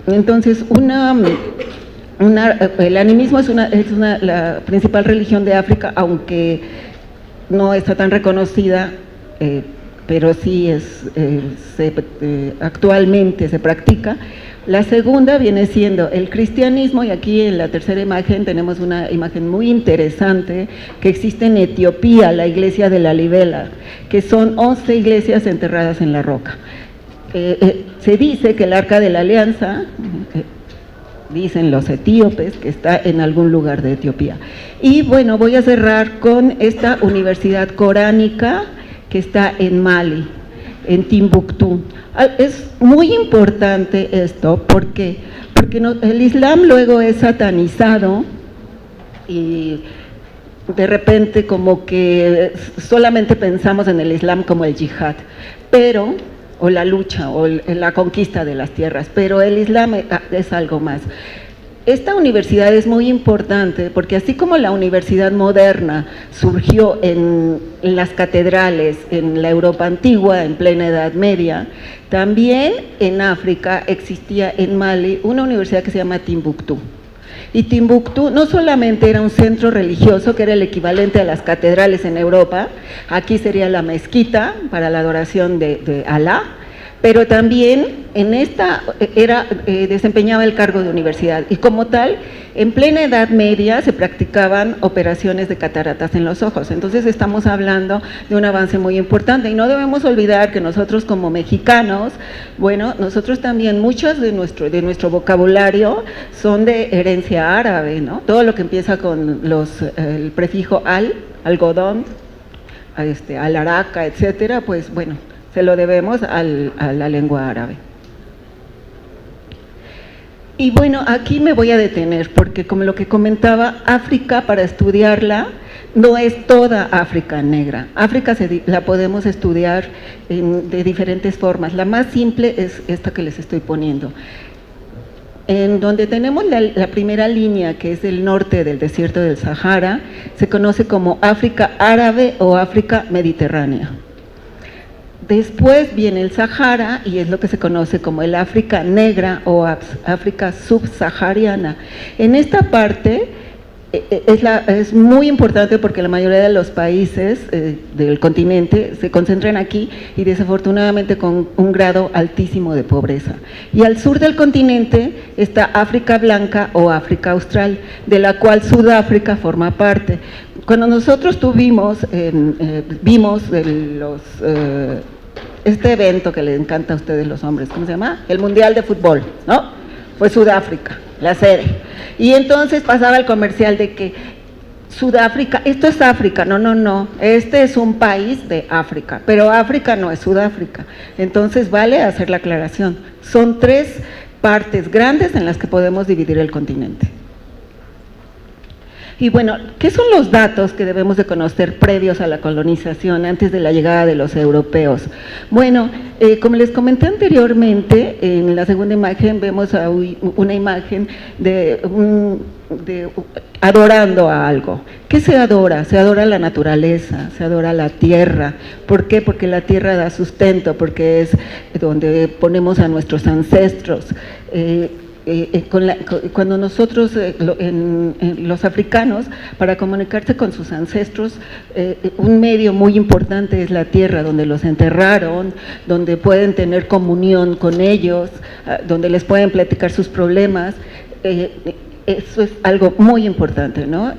Entonces, el animismo es la principal religión de África, aunque no está tan reconocida, pero sí actualmente se practica. La segunda viene siendo el cristianismo, y aquí en la tercera imagen tenemos una imagen muy interesante que existe en Etiopía, la iglesia de la Libela, que son 11 iglesias enterradas en la roca. Se dice que el Arca de la Alianza dicen los etíopes, que está en algún lugar de Etiopía. Y bueno, voy a cerrar con esta universidad coránica que está en Mali, en Timbuktu. Es muy importante esto porque el Islam luego es satanizado y de repente como que solamente pensamos en el Islam como el yihad, o la lucha o la conquista de las tierras, pero el Islam es algo más. Esta universidad es muy importante porque así como la universidad moderna surgió en las catedrales, en la Europa antigua, en plena Edad Media, también en África existía en Mali una universidad que se llama Timbuktu. Y Timbuktu no solamente era un centro religioso, que era el equivalente a las catedrales en Europa, aquí sería la mezquita para la adoración de Alá, pero también en esta desempeñaba el cargo de universidad y como tal, en plena Edad Media se practicaban operaciones de cataratas en los ojos. Entonces estamos hablando de un avance muy importante y no debemos olvidar que nosotros como mexicanos, bueno, nosotros también muchos de nuestro vocabulario son de herencia árabe, ¿no? Todo lo que empieza con el prefijo algodón, alaraca, etcétera, pues bueno, se lo debemos a la lengua árabe. Y bueno, aquí me voy a detener porque como lo que comentaba, África para estudiarla no es toda África negra. África la podemos estudiar de diferentes formas. La más simple es esta que les estoy poniendo. En donde tenemos la primera línea, que es el norte del desierto del Sahara, se conoce como África árabe o África mediterránea. Después viene el Sahara y es lo que se conoce como el África negra o África subsahariana. En esta parte es muy importante porque la mayoría de los países del continente se concentran aquí y desafortunadamente con un grado altísimo de pobreza. Y al sur del continente está África blanca o África austral, de la cual Sudáfrica forma parte. Cuando nosotros vimos este evento que les encanta a ustedes los hombres, ¿cómo se llama? El Mundial de Fútbol, ¿no? Fue Sudáfrica, la sede. Y entonces pasaba el comercial de que Sudáfrica, esto es África, no, este es un país de África, pero África no es Sudáfrica. Entonces vale hacer la aclaración. Son 3 partes grandes en las que podemos dividir el continente. Y bueno, ¿qué son los datos que debemos de conocer previos a la colonización, antes de la llegada de los europeos? Bueno, como les comenté anteriormente, en la segunda imagen vemos una imagen de adorando a algo. ¿Qué se adora? Se adora la naturaleza, se adora la tierra. ¿Por qué? Porque la tierra da sustento, porque es donde ponemos a nuestros ancestros. Cuando nosotros, los africanos, para comunicarse con sus ancestros, un medio muy importante es la tierra, donde los enterraron, donde pueden tener comunión con ellos, donde les pueden platicar sus problemas. Eso es algo muy importante, ¿no?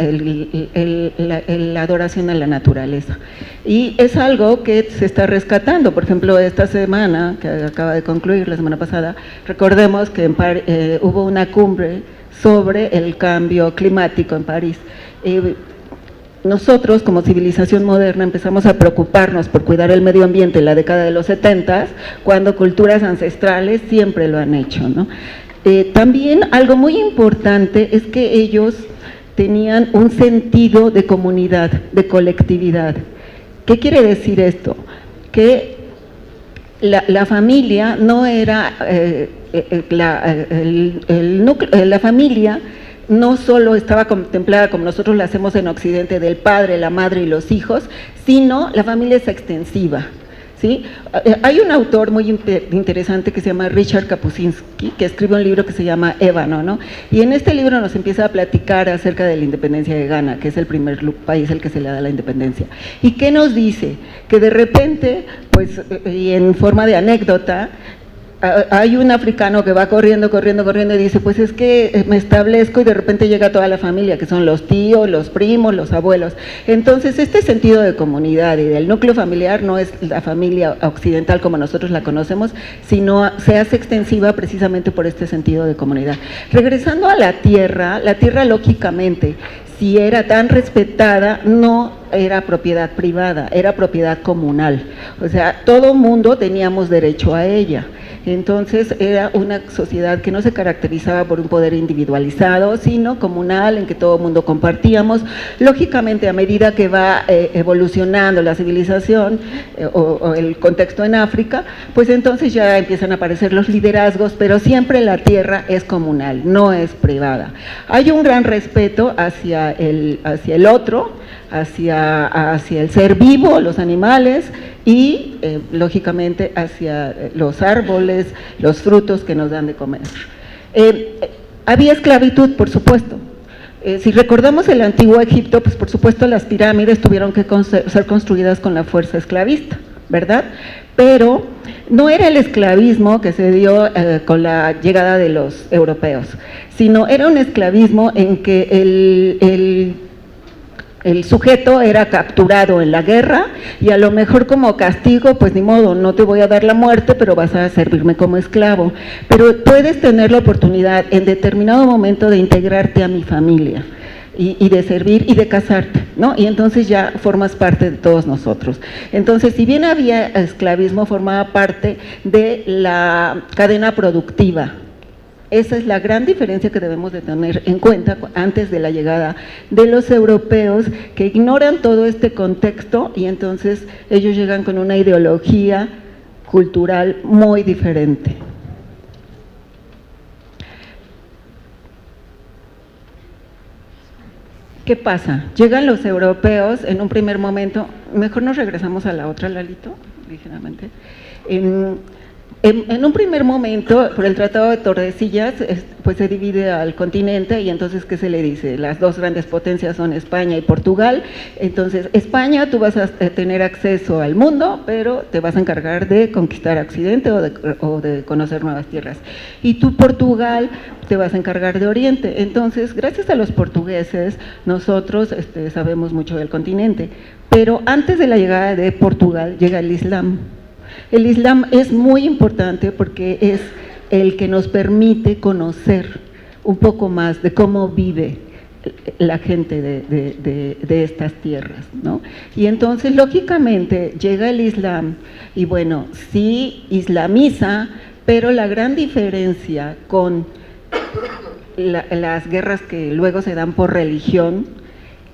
La adoración a la naturaleza. Y es algo que se está rescatando. Por ejemplo, esta semana, que acaba de concluir, la semana pasada, recordemos que hubo una cumbre sobre el cambio climático en París. Nosotros, como civilización moderna, empezamos a preocuparnos por cuidar el medio ambiente en la década de los 70, cuando culturas ancestrales siempre lo han hecho, ¿no? También algo muy importante es que ellos tenían un sentido de comunidad, de colectividad. ¿Qué quiere decir esto? Que la familia no era, la familia no solo estaba contemplada como nosotros la hacemos en Occidente, del padre, la madre y los hijos, sino la familia es extensiva. ¿Sí? Hay un autor muy interesante que se llama Richard Kapuscinski, que escribe un libro que se llama Ébano, ¿no? Y en este libro nos empieza a platicar acerca de la independencia de Ghana, que es el primer país al que se le da la independencia. ¿Y qué nos dice? Que de repente, pues, y en forma de anécdota, hay un africano que va corriendo y dice, pues es que me establezco y de repente llega toda la familia, que son los tíos, los primos, los abuelos. Entonces, este sentido de comunidad y del núcleo familiar no es la familia occidental como nosotros la conocemos, sino se hace extensiva precisamente por este sentido de comunidad. Regresando a la tierra lógicamente, si era tan respetada, no era propiedad privada, era propiedad comunal. O sea, todo mundo teníamos derecho a ella. Entonces era una sociedad que no se caracterizaba por un poder individualizado, sino comunal, en que todo el mundo compartíamos. Lógicamente, a medida que va evolucionando la civilización o el contexto en África, pues entonces ya empiezan a aparecer los liderazgos, pero siempre la tierra es comunal, no es privada. Hay un gran respeto hacia el otro, hacia el ser vivo, los animales, y lógicamente hacia los árboles, los frutos que nos dan de comer. Había esclavitud, por supuesto. Si recordamos el antiguo Egipto, pues por supuesto las pirámides tuvieron que ser construidas con la fuerza esclavista, ¿verdad? Pero no era el esclavismo que se dio con la llegada de los europeos, sino era un esclavismo en que el sujeto era capturado en la guerra y a lo mejor como castigo, pues ni modo, no te voy a dar la muerte, pero vas a servirme como esclavo. Pero puedes tener la oportunidad en determinado momento de integrarte a mi familia y de servir y de casarte, ¿no? Y entonces ya formas parte de todos nosotros. Entonces, si bien había esclavismo, formaba parte de la cadena productiva. Esa es la gran diferencia que debemos de tener en cuenta antes de la llegada de los europeos, que ignoran todo este contexto y entonces ellos llegan con una ideología cultural muy diferente. ¿Qué pasa? Llegan los europeos en un primer momento, mejor nos regresamos a la otra, Lalito, ligeramente. En un primer momento, por el Tratado de Tordesillas, pues se divide al continente y entonces, ¿qué se le dice? Las dos grandes potencias son España y Portugal. Entonces, España, tú vas a tener acceso al mundo, pero te vas a encargar de conquistar Occidente o de conocer nuevas tierras. Y tú, Portugal, te vas a encargar de Oriente. Entonces, gracias a los portugueses, nosotros sabemos mucho del continente. Pero antes de la llegada de Portugal, llega el Islam. El Islam es muy importante porque es el que nos permite conocer un poco más de cómo vive la gente de estas tierras, ¿no? Y entonces, lógicamente, llega el Islam y bueno, sí islamiza, pero la gran diferencia con las guerras que luego se dan por religión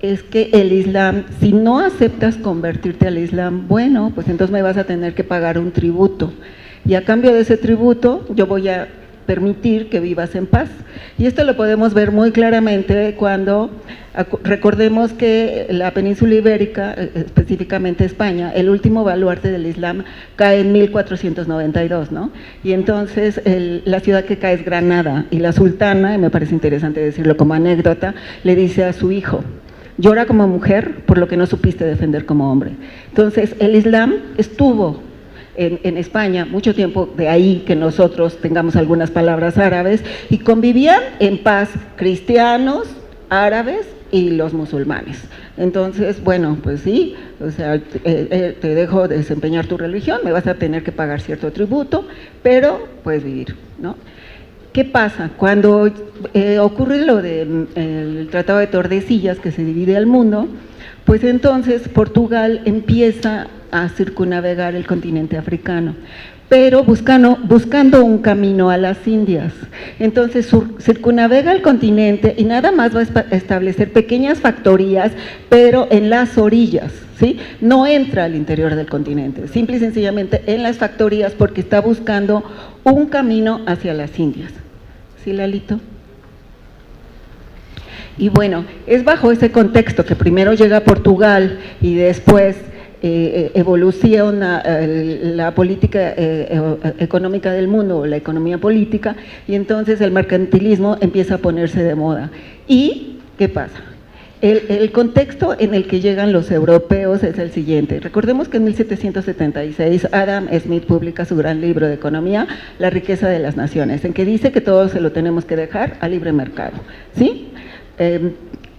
es que el Islam, si no aceptas convertirte al Islam, bueno, pues entonces me vas a tener que pagar un tributo y a cambio de ese tributo yo voy a permitir que vivas en paz. Y esto lo podemos ver muy claramente cuando recordemos que la península ibérica, específicamente España, el último baluarte del Islam cae en 1492, ¿no? Y entonces la ciudad que cae es Granada y la sultana, y me parece interesante decirlo como anécdota, le dice a su hijo: llora como mujer por lo que no supiste defender como hombre. Entonces, el Islam estuvo en España mucho tiempo, de ahí que nosotros tengamos algunas palabras árabes, y convivían en paz cristianos, árabes y los musulmanes. Entonces, bueno, pues sí, o sea, te dejo desempeñar tu religión, me vas a tener que pagar cierto tributo, pero puedes vivir, ¿no? ¿Qué pasa? Cuando ocurre lo del Tratado de Tordesillas, que se divide el mundo, pues entonces Portugal empieza a circunnavegar el continente africano, pero buscando un camino a las Indias. Entonces circunnavega el continente y nada más va a establecer pequeñas factorías, pero en las orillas, ¿sí? No entra al interior del continente, simple y sencillamente en las factorías, porque está buscando un camino hacia las Indias. ¿Sí, Lalito? Y bueno, es bajo ese contexto que primero llega Portugal y después evoluciona la política económica del mundo, la economía política, y entonces el mercantilismo empieza a ponerse de moda. ¿Y qué pasa? El contexto en el que llegan los europeos es el siguiente. Recordemos que en 1776 Adam Smith publica su gran libro de economía, La riqueza de las naciones, en que dice que todo se lo tenemos que dejar a libre mercado, ¿sí?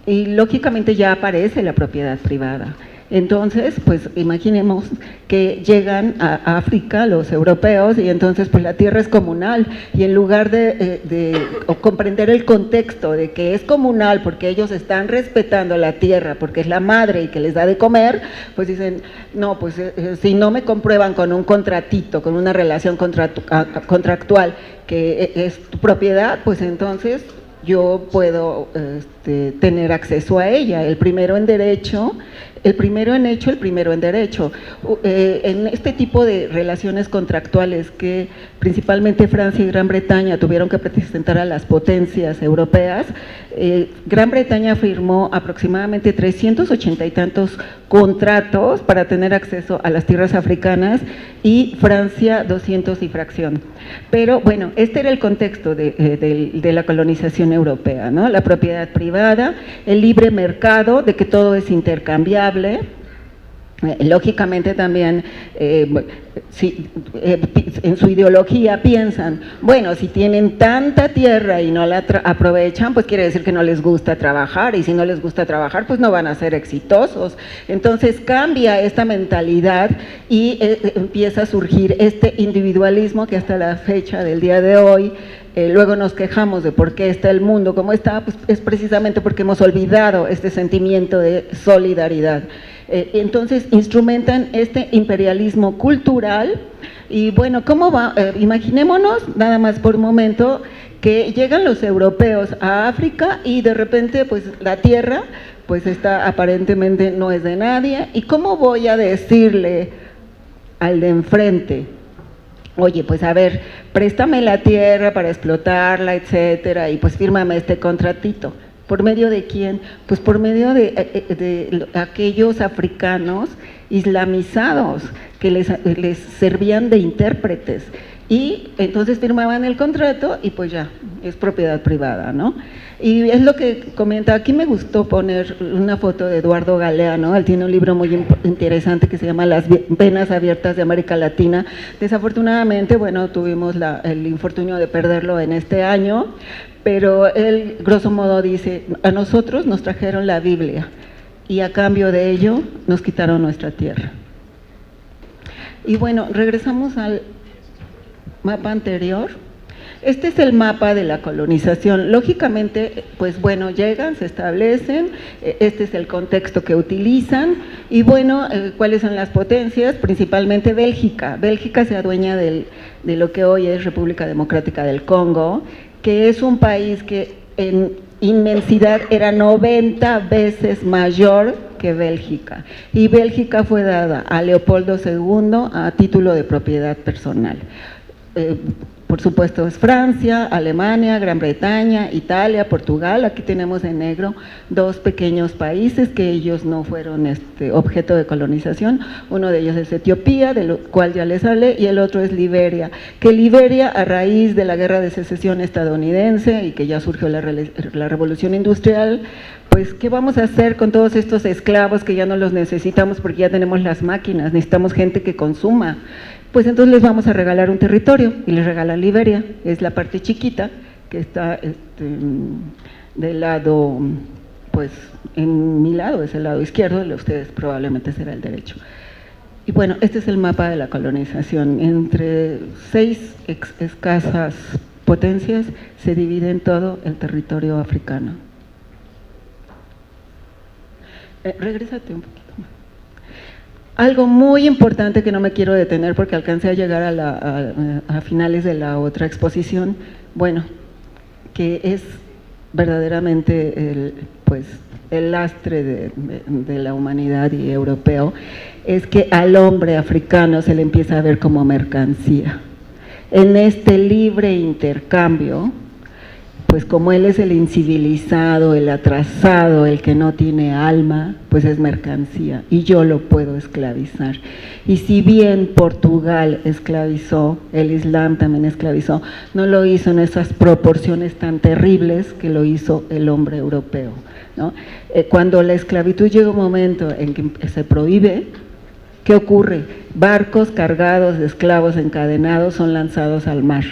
Y lógicamente ya aparece la propiedad privada. Entonces, pues imaginemos que llegan a África los europeos y entonces pues la tierra es comunal y en lugar de comprender el contexto de que es comunal porque ellos están respetando la tierra porque es la madre y que les da de comer, pues dicen, no, pues si no me comprueban con un contratito, con una relación contractual que es tu propiedad, pues entonces yo puedo tener acceso a ella. El primero en derecho, el primero en hecho, el primero en derecho. En este tipo de relaciones contractuales que principalmente Francia y Gran Bretaña tuvieron que presentar a las potencias europeas, Gran Bretaña firmó aproximadamente 380 y tantos contratos para tener acceso a las tierras africanas y Francia 200 y fracción. Pero bueno, este era el contexto de la colonización europea, ¿no? La propiedad privada, el libre mercado, de que todo es intercambiable. Lógicamente también en su ideología piensan, bueno, si tienen tanta tierra y no la aprovechan, pues quiere decir que no les gusta trabajar, y si no les gusta trabajar, pues no van a ser exitosos. Entonces cambia esta mentalidad y empieza a surgir este individualismo que hasta la fecha del día de hoy, luego nos quejamos de por qué está el mundo como está, pues es precisamente porque hemos olvidado este sentimiento de solidaridad. Entonces instrumentan este imperialismo cultural y bueno, ¿cómo va? Imaginémonos nada más por un momento que llegan los europeos a África y de repente pues la tierra pues está aparentemente no es de nadie, y ¿cómo voy a decirle al de enfrente? Oye, pues a ver, préstame la tierra para explotarla, etcétera, y pues fírmame este contratito. ¿Por medio de quién? Pues por medio de aquellos africanos islamizados que les servían de intérpretes. Y entonces firmaban el contrato y pues ya, es propiedad privada, ¿no? Y es lo que comenta, aquí me gustó poner una foto de Eduardo Galeano, él tiene un libro muy interesante que se llama Las venas abiertas de América Latina. Desafortunadamente, bueno, tuvimos el infortunio de perderlo en este año, pero él, grosso modo, dice, a nosotros nos trajeron la Biblia y a cambio de ello nos quitaron nuestra tierra. Y bueno, regresamos al mapa anterior. Este es el mapa de la colonización. Lógicamente, pues bueno, llegan, se establecen, este es el contexto que utilizan y bueno, ¿cuáles son las potencias? Principalmente Bélgica. Bélgica se adueña de lo que hoy es República Democrática del Congo, que es un país que en inmensidad era 90 veces mayor que Bélgica, y Bélgica fue dada a Leopoldo II a título de propiedad personal. Por supuesto es Francia, Alemania, Gran Bretaña, Italia, Portugal. Aquí tenemos en negro dos pequeños países que ellos no fueron objeto de colonización. Uno de ellos es Etiopía, de lo cual ya les hablé, y el otro es Liberia, que Liberia, a raíz de la guerra de secesión estadounidense y que ya surgió la revolución industrial, pues ¿qué vamos a hacer con todos estos esclavos que ya no los necesitamos porque ya tenemos las máquinas, necesitamos gente que consuma? Pues entonces les vamos a regalar un territorio y les regalan Liberia, es la parte chiquita que está del lado, pues en mi lado es el lado izquierdo, el de ustedes probablemente será el derecho. Y bueno, este es el mapa de la colonización. Entre 6 escasas potencias se divide en todo el territorio africano. Regrésate un poquito más. Algo muy importante que no me quiero detener porque alcancé a llegar a finales de la otra exposición, bueno, que es verdaderamente el lastre de la humanidad y europeo, es que al hombre africano se le empieza a ver como mercancía. En este libre intercambio, pues como él es el incivilizado, el atrasado, el que no tiene alma, pues es mercancía y yo lo puedo esclavizar. Y si bien Portugal esclavizó, el Islam también esclavizó, no lo hizo en esas proporciones tan terribles que lo hizo el hombre europeo, ¿no? Cuando la esclavitud llega un momento en que se prohíbe, ¿qué ocurre? Barcos cargados de esclavos encadenados son lanzados al mar.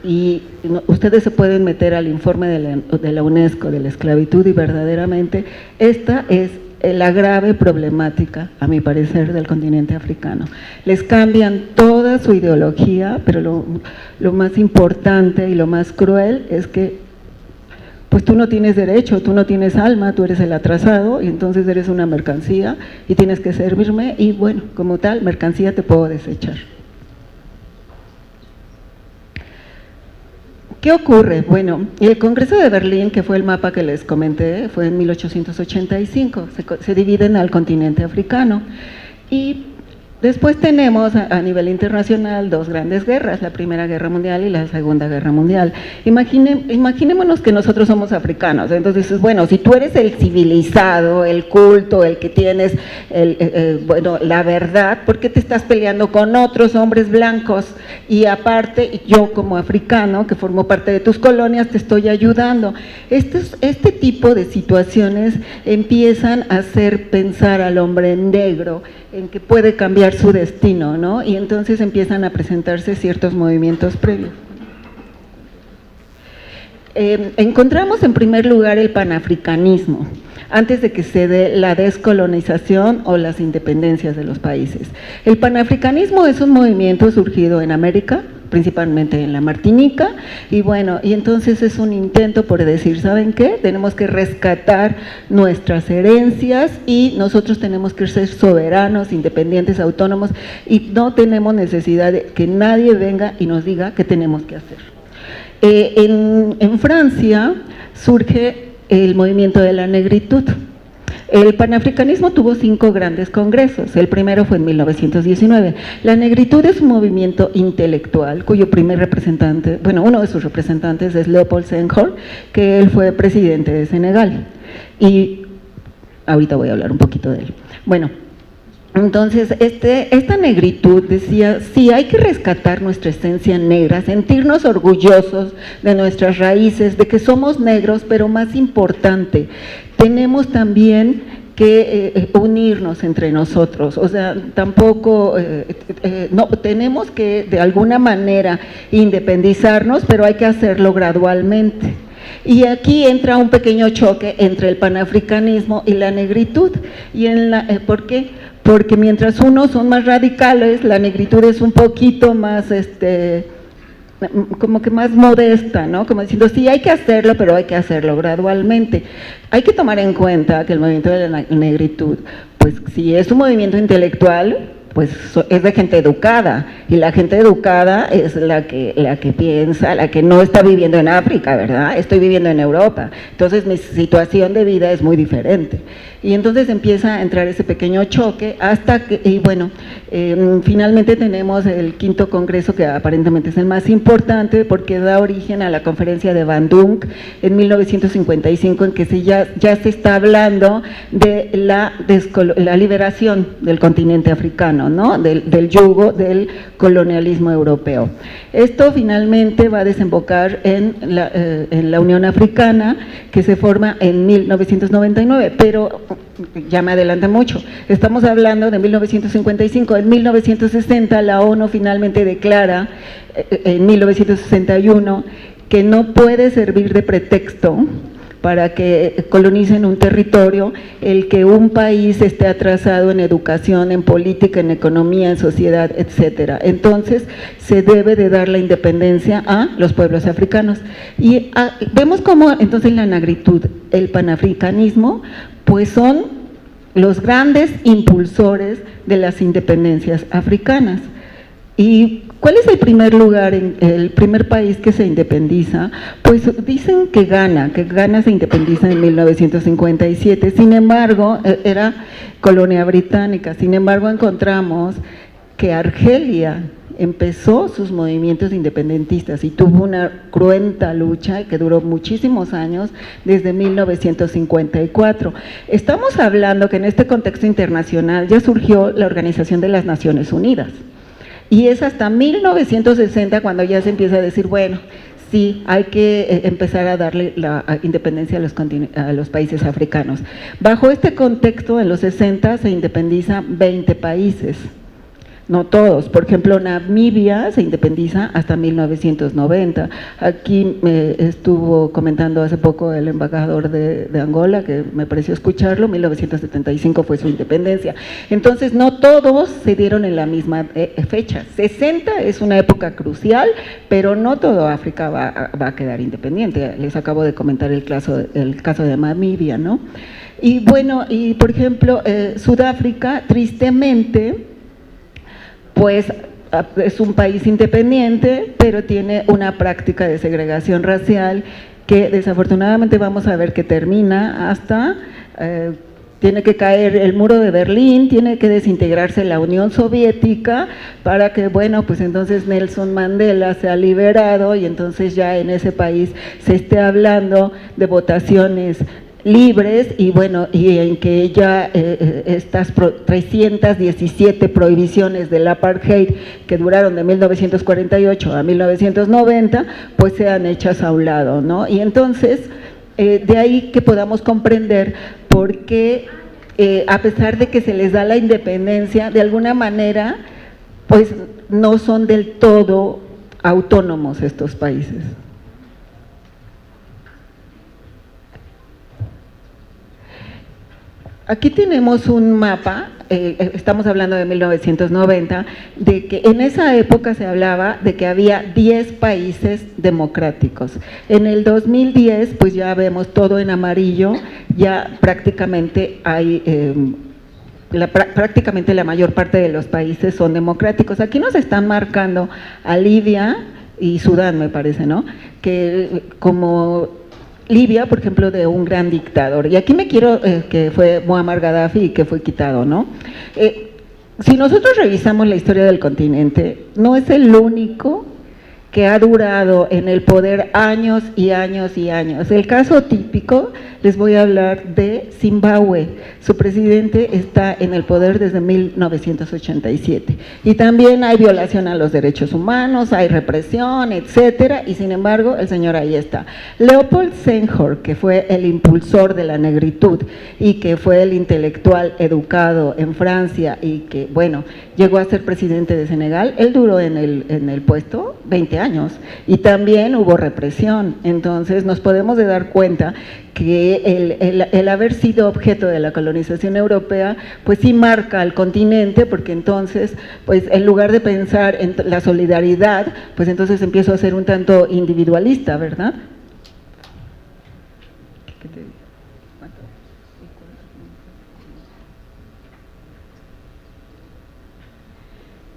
Y ustedes se pueden meter al informe de la UNESCO de la esclavitud y verdaderamente esta es la grave problemática, a mi parecer, del continente africano. Les cambian toda su ideología, pero lo más importante y lo más cruel es que pues tú no tienes derecho, tú no tienes alma, tú eres el atrasado y entonces eres una mercancía y tienes que servirme y bueno, como tal, mercancía te puedo desechar. ¿Qué ocurre? Bueno, el Congreso de Berlín, que fue el mapa que les comenté, fue en 1885, se dividen al continente africano y después tenemos a nivel internacional dos grandes guerras, la Primera Guerra Mundial y la Segunda Guerra Mundial. Imaginémonos que nosotros somos africanos, entonces, bueno, si tú eres el civilizado, el culto, el que tienes bueno, la verdad, ¿por qué te estás peleando con otros hombres blancos? Y aparte, yo como africano, que formo parte de tus colonias, te estoy ayudando. Este tipo de situaciones empiezan a hacer pensar al hombre negro en que puede cambiar su destino, ¿no? Y entonces empiezan a presentarse ciertos movimientos previos. Encontramos en primer lugar el panafricanismo, antes de que se dé la descolonización o las independencias de los países. El panafricanismo es un movimiento surgido en América, principalmente en la Martinica, y bueno, y entonces es un intento por decir, ¿saben qué? Tenemos que rescatar nuestras herencias y nosotros tenemos que ser soberanos, independientes, autónomos y no tenemos necesidad de que nadie venga y nos diga qué tenemos que hacer. En Francia surge el movimiento de la negritud. El panafricanismo tuvo 5 grandes congresos, el primero fue en 1919. La negritud es un movimiento intelectual cuyo primer representante, bueno, uno de sus representantes es Léopold Senghor, que él fue presidente de Senegal y ahorita voy a hablar un poquito de él. Bueno, entonces esta negritud decía, sí, hay que rescatar nuestra esencia negra, sentirnos orgullosos de nuestras raíces, de que somos negros, pero más importante, tenemos también que unirnos entre nosotros, o sea, tampoco, no, tenemos que de alguna manera independizarnos, pero hay que hacerlo gradualmente. Y aquí entra un pequeño choque entre el panafricanismo y la negritud. Y ¿por qué? Porque mientras unos son más radicales, la negritud es un poquito más, como que más modesta, ¿no? Como diciendo, sí, hay que hacerlo, pero hay que hacerlo gradualmente. Hay que tomar en cuenta que el movimiento de la negritud, pues si es un movimiento intelectual, pues es de gente educada, y la gente educada es la que piensa, la que no está viviendo en África, ¿verdad? Estoy viviendo en Europa, entonces mi situación de vida es muy diferente. Y entonces empieza a entrar ese pequeño choque hasta que, y bueno, finalmente tenemos el 5º congreso, que aparentemente es el más importante porque da origen a la conferencia de Bandung en 1955, en que ya se está hablando de la liberación del continente africano, ¿no? Del yugo del colonialismo europeo. Esto finalmente va a desembocar en la Unión Africana, que se forma en 1999, pero ya me adelanté mucho, estamos hablando de 1955, en 1960 la ONU finalmente declara, en 1961, que no puede servir de pretexto para que colonicen un territorio el que un país esté atrasado en educación, en política, en economía, en sociedad, etcétera. Entonces se debe de dar la independencia a los pueblos africanos. Y vemos cómo entonces la negritud, el panafricanismo, pues son los grandes impulsores de las independencias africanas. ¿Y cuál es el primer lugar, el primer país que se independiza? Pues dicen que Ghana se independiza en 1957, sin embargo, era colonia británica, sin embargo encontramos que Argelia empezó sus movimientos independentistas y tuvo una cruenta lucha que duró muchísimos años, desde 1954. Estamos hablando que en este contexto internacional ya surgió la Organización de las Naciones Unidas, y es hasta 1960 cuando ya se empieza a decir, bueno, sí, hay que empezar a darle la independencia a los países africanos. Bajo este contexto, en los 60 se independizan 20 países. No todos, por ejemplo, Namibia se independiza hasta 1990. Aquí estuvo comentando hace poco el embajador de Angola, que me pareció escucharlo, 1975 fue su independencia. Entonces, no todos se dieron en la misma fecha. 60 es una época crucial, pero no todo África va a quedar independiente. Les acabo de comentar el caso de Namibia, ¿no? Y bueno, y por ejemplo, Sudáfrica, tristemente, pues es un país independiente, pero tiene una práctica de segregación racial que desafortunadamente vamos a ver que termina hasta, tiene que caer el muro de Berlín, tiene que desintegrarse la Unión Soviética para que, bueno, pues entonces Nelson Mandela sea liberado y entonces ya en ese país se esté hablando de votaciones libres y bueno, y en que ya estas 317 prohibiciones del apartheid que duraron de 1948 a 1990, pues sean hechas a un lado, ¿no? Y entonces, de ahí que podamos comprender por qué, a pesar de que se les da la independencia, de alguna manera, pues no son del todo autónomos estos países. Aquí tenemos un mapa, estamos hablando de 1990, de que en esa época se hablaba de que había 10 países democráticos. En el 2010, pues ya vemos todo en amarillo, ya prácticamente hay… prácticamente la mayor parte de los países son democráticos. Aquí nos están marcando a Libia y Sudán, me parece, ¿no? Que como Libia, por ejemplo, de un gran dictador. Y aquí me quiero, que fue Muammar Gaddafi y que fue quitado, ¿no? Si nosotros revisamos la historia del continente, no es el único que ha durado en el poder años y años y años. El caso típico, les voy a hablar de Zimbabue. Su presidente está en el poder desde 1987. Y también hay violación a los derechos humanos, hay represión, etcétera, y sin embargo, el señor ahí está. Leopold Senghor, que fue el impulsor de la negritud y que fue el intelectual educado en Francia y que, bueno, llegó a ser presidente de Senegal, él duró en el puesto 20 años y también hubo represión. Entonces nos podemos de dar cuenta que el haber sido objeto de la colonización europea, pues sí marca al continente, porque entonces, pues en lugar de pensar en la solidaridad, pues entonces empiezo a ser un tanto individualista, ¿verdad? ¿Qué te digo?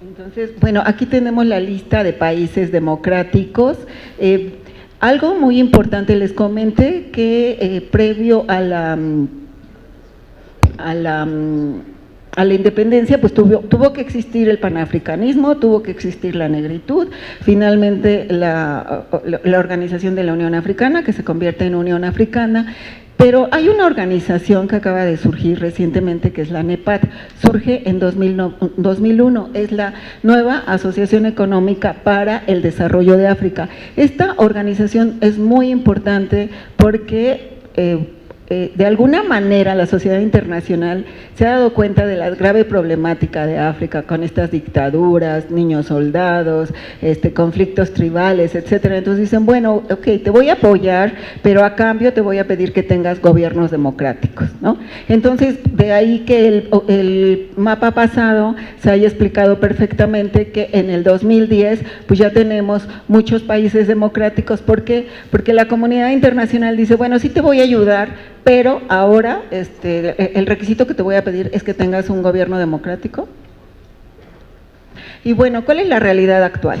Entonces, bueno, aquí tenemos la lista de países democráticos. Algo muy importante, les comenté que previo a la independencia, pues tuvo que existir el panafricanismo, tuvo que existir la negritud, finalmente la organización de la Unión Africana, que se convierte en Unión Africana. Pero hay una organización que acaba de surgir recientemente, que es la NEPAD, surge en 2001, es la nueva Asociación Económica para el Desarrollo de África. Esta organización es muy importante porque de alguna manera la sociedad internacional se ha dado cuenta de la grave problemática de África con estas dictaduras, niños soldados, conflictos tribales, etcétera. Entonces dicen, bueno, ok, te voy a apoyar, pero a cambio te voy a pedir que tengas gobiernos democráticos, ¿no? Entonces, de ahí que el mapa pasado se haya explicado perfectamente que en el 2010 pues ya tenemos muchos países democráticos. ¿Por qué? Porque la comunidad internacional dice, bueno, sí te voy a ayudar, pero ahora el requisito que te voy a pedir es que tengas un gobierno democrático. Y bueno, ¿cuál es la realidad actual?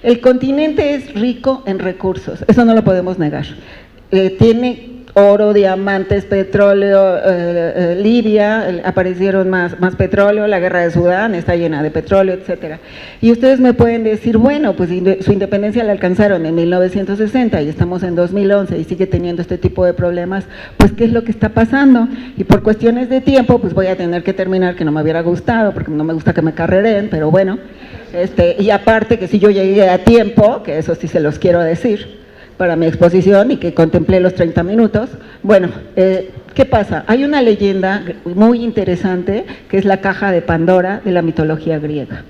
El continente es rico en recursos, eso no lo podemos negar. Tiene oro, diamantes, petróleo, Libia, aparecieron más petróleo, la guerra de Sudán está llena de petróleo, etcétera. Y ustedes me pueden decir, bueno, pues su independencia la alcanzaron en 1960 y estamos en 2011 y sigue teniendo este tipo de problemas, pues ¿qué es lo que está pasando? Y por cuestiones de tiempo, pues voy a tener que terminar, que no me hubiera gustado, porque no me gusta que me carreren, pero bueno, y aparte que si yo llegué a tiempo, que eso sí se los quiero decir, para mi exposición y que contemplé los 30 minutos. Bueno, ¿qué pasa? Hay una leyenda muy interesante que es la caja de Pandora de la mitología griega.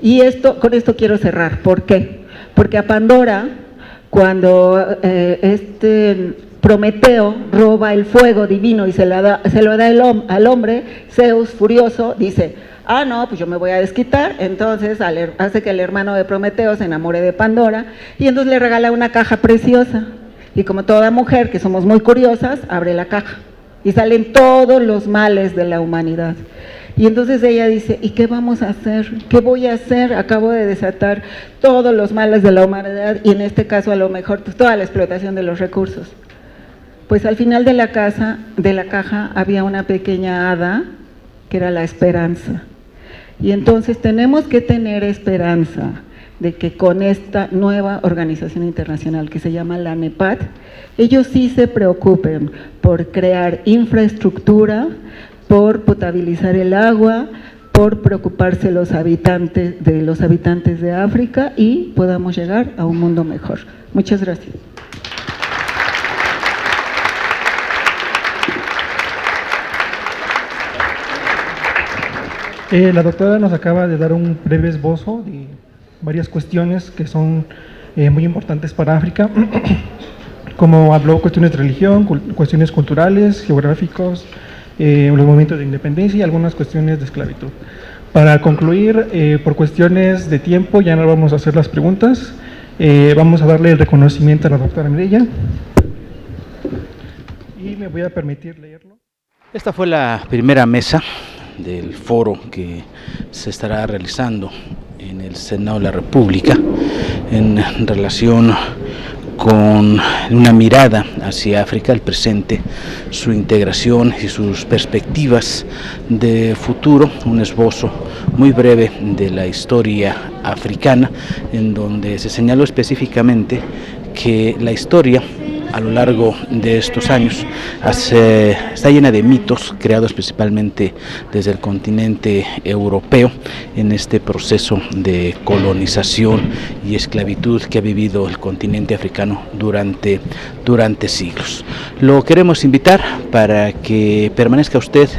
Y con esto quiero cerrar. ¿Por qué? Porque a Pandora, cuando Prometeo roba el fuego divino y se lo da al hombre, Zeus, furioso, dice: ah, no, pues yo me voy a desquitar. Entonces hace que el hermano de Prometeo se enamore de Pandora y entonces le regala una caja preciosa. Y como toda mujer, que somos muy curiosas, abre la caja y salen todos los males de la humanidad. Y entonces ella dice: ¿y qué vamos a hacer? ¿Qué voy a hacer? Acabo de desatar todos los males de la humanidad y en este caso a lo mejor pues, toda la explotación de los recursos. Pues al final de la caja había una pequeña hada que era la esperanza. Y entonces tenemos que tener esperanza de que con esta nueva organización internacional que se llama la NEPAD, ellos sí se preocupen por crear infraestructura, por potabilizar el agua, por preocuparse de los habitantes de África y podamos llegar a un mundo mejor. Muchas gracias. La doctora nos acaba de dar un breve esbozo de varias cuestiones que son muy importantes para África, como habló cuestiones de religión, cuestiones culturales, geográficos, los movimientos de independencia y algunas cuestiones de esclavitud. Para concluir, por cuestiones de tiempo, ya no vamos a hacer las preguntas, vamos a darle el reconocimiento a la doctora Mireya y me voy a permitir leerlo. Esta fue la primera mesa del foro que se estará realizando en el Senado de la República en relación con una mirada hacia África, el presente, su integración y sus perspectivas de futuro, un esbozo muy breve de la historia africana, en donde se señaló específicamente que la historia a lo largo de estos años está llena de mitos creados principalmente desde el continente europeo en este proceso de colonización y esclavitud que ha vivido el continente africano durante siglos. Lo queremos invitar para que permanezca usted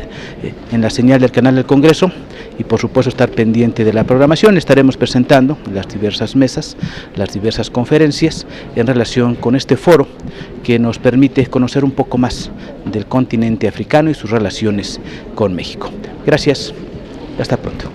en la señal del canal del Congreso y por supuesto estar pendiente de la programación. Estaremos presentando las diversas mesas, las diversas conferencias en relación con este foro que nos permite conocer un poco más del continente africano y sus relaciones con México. Gracias, hasta pronto.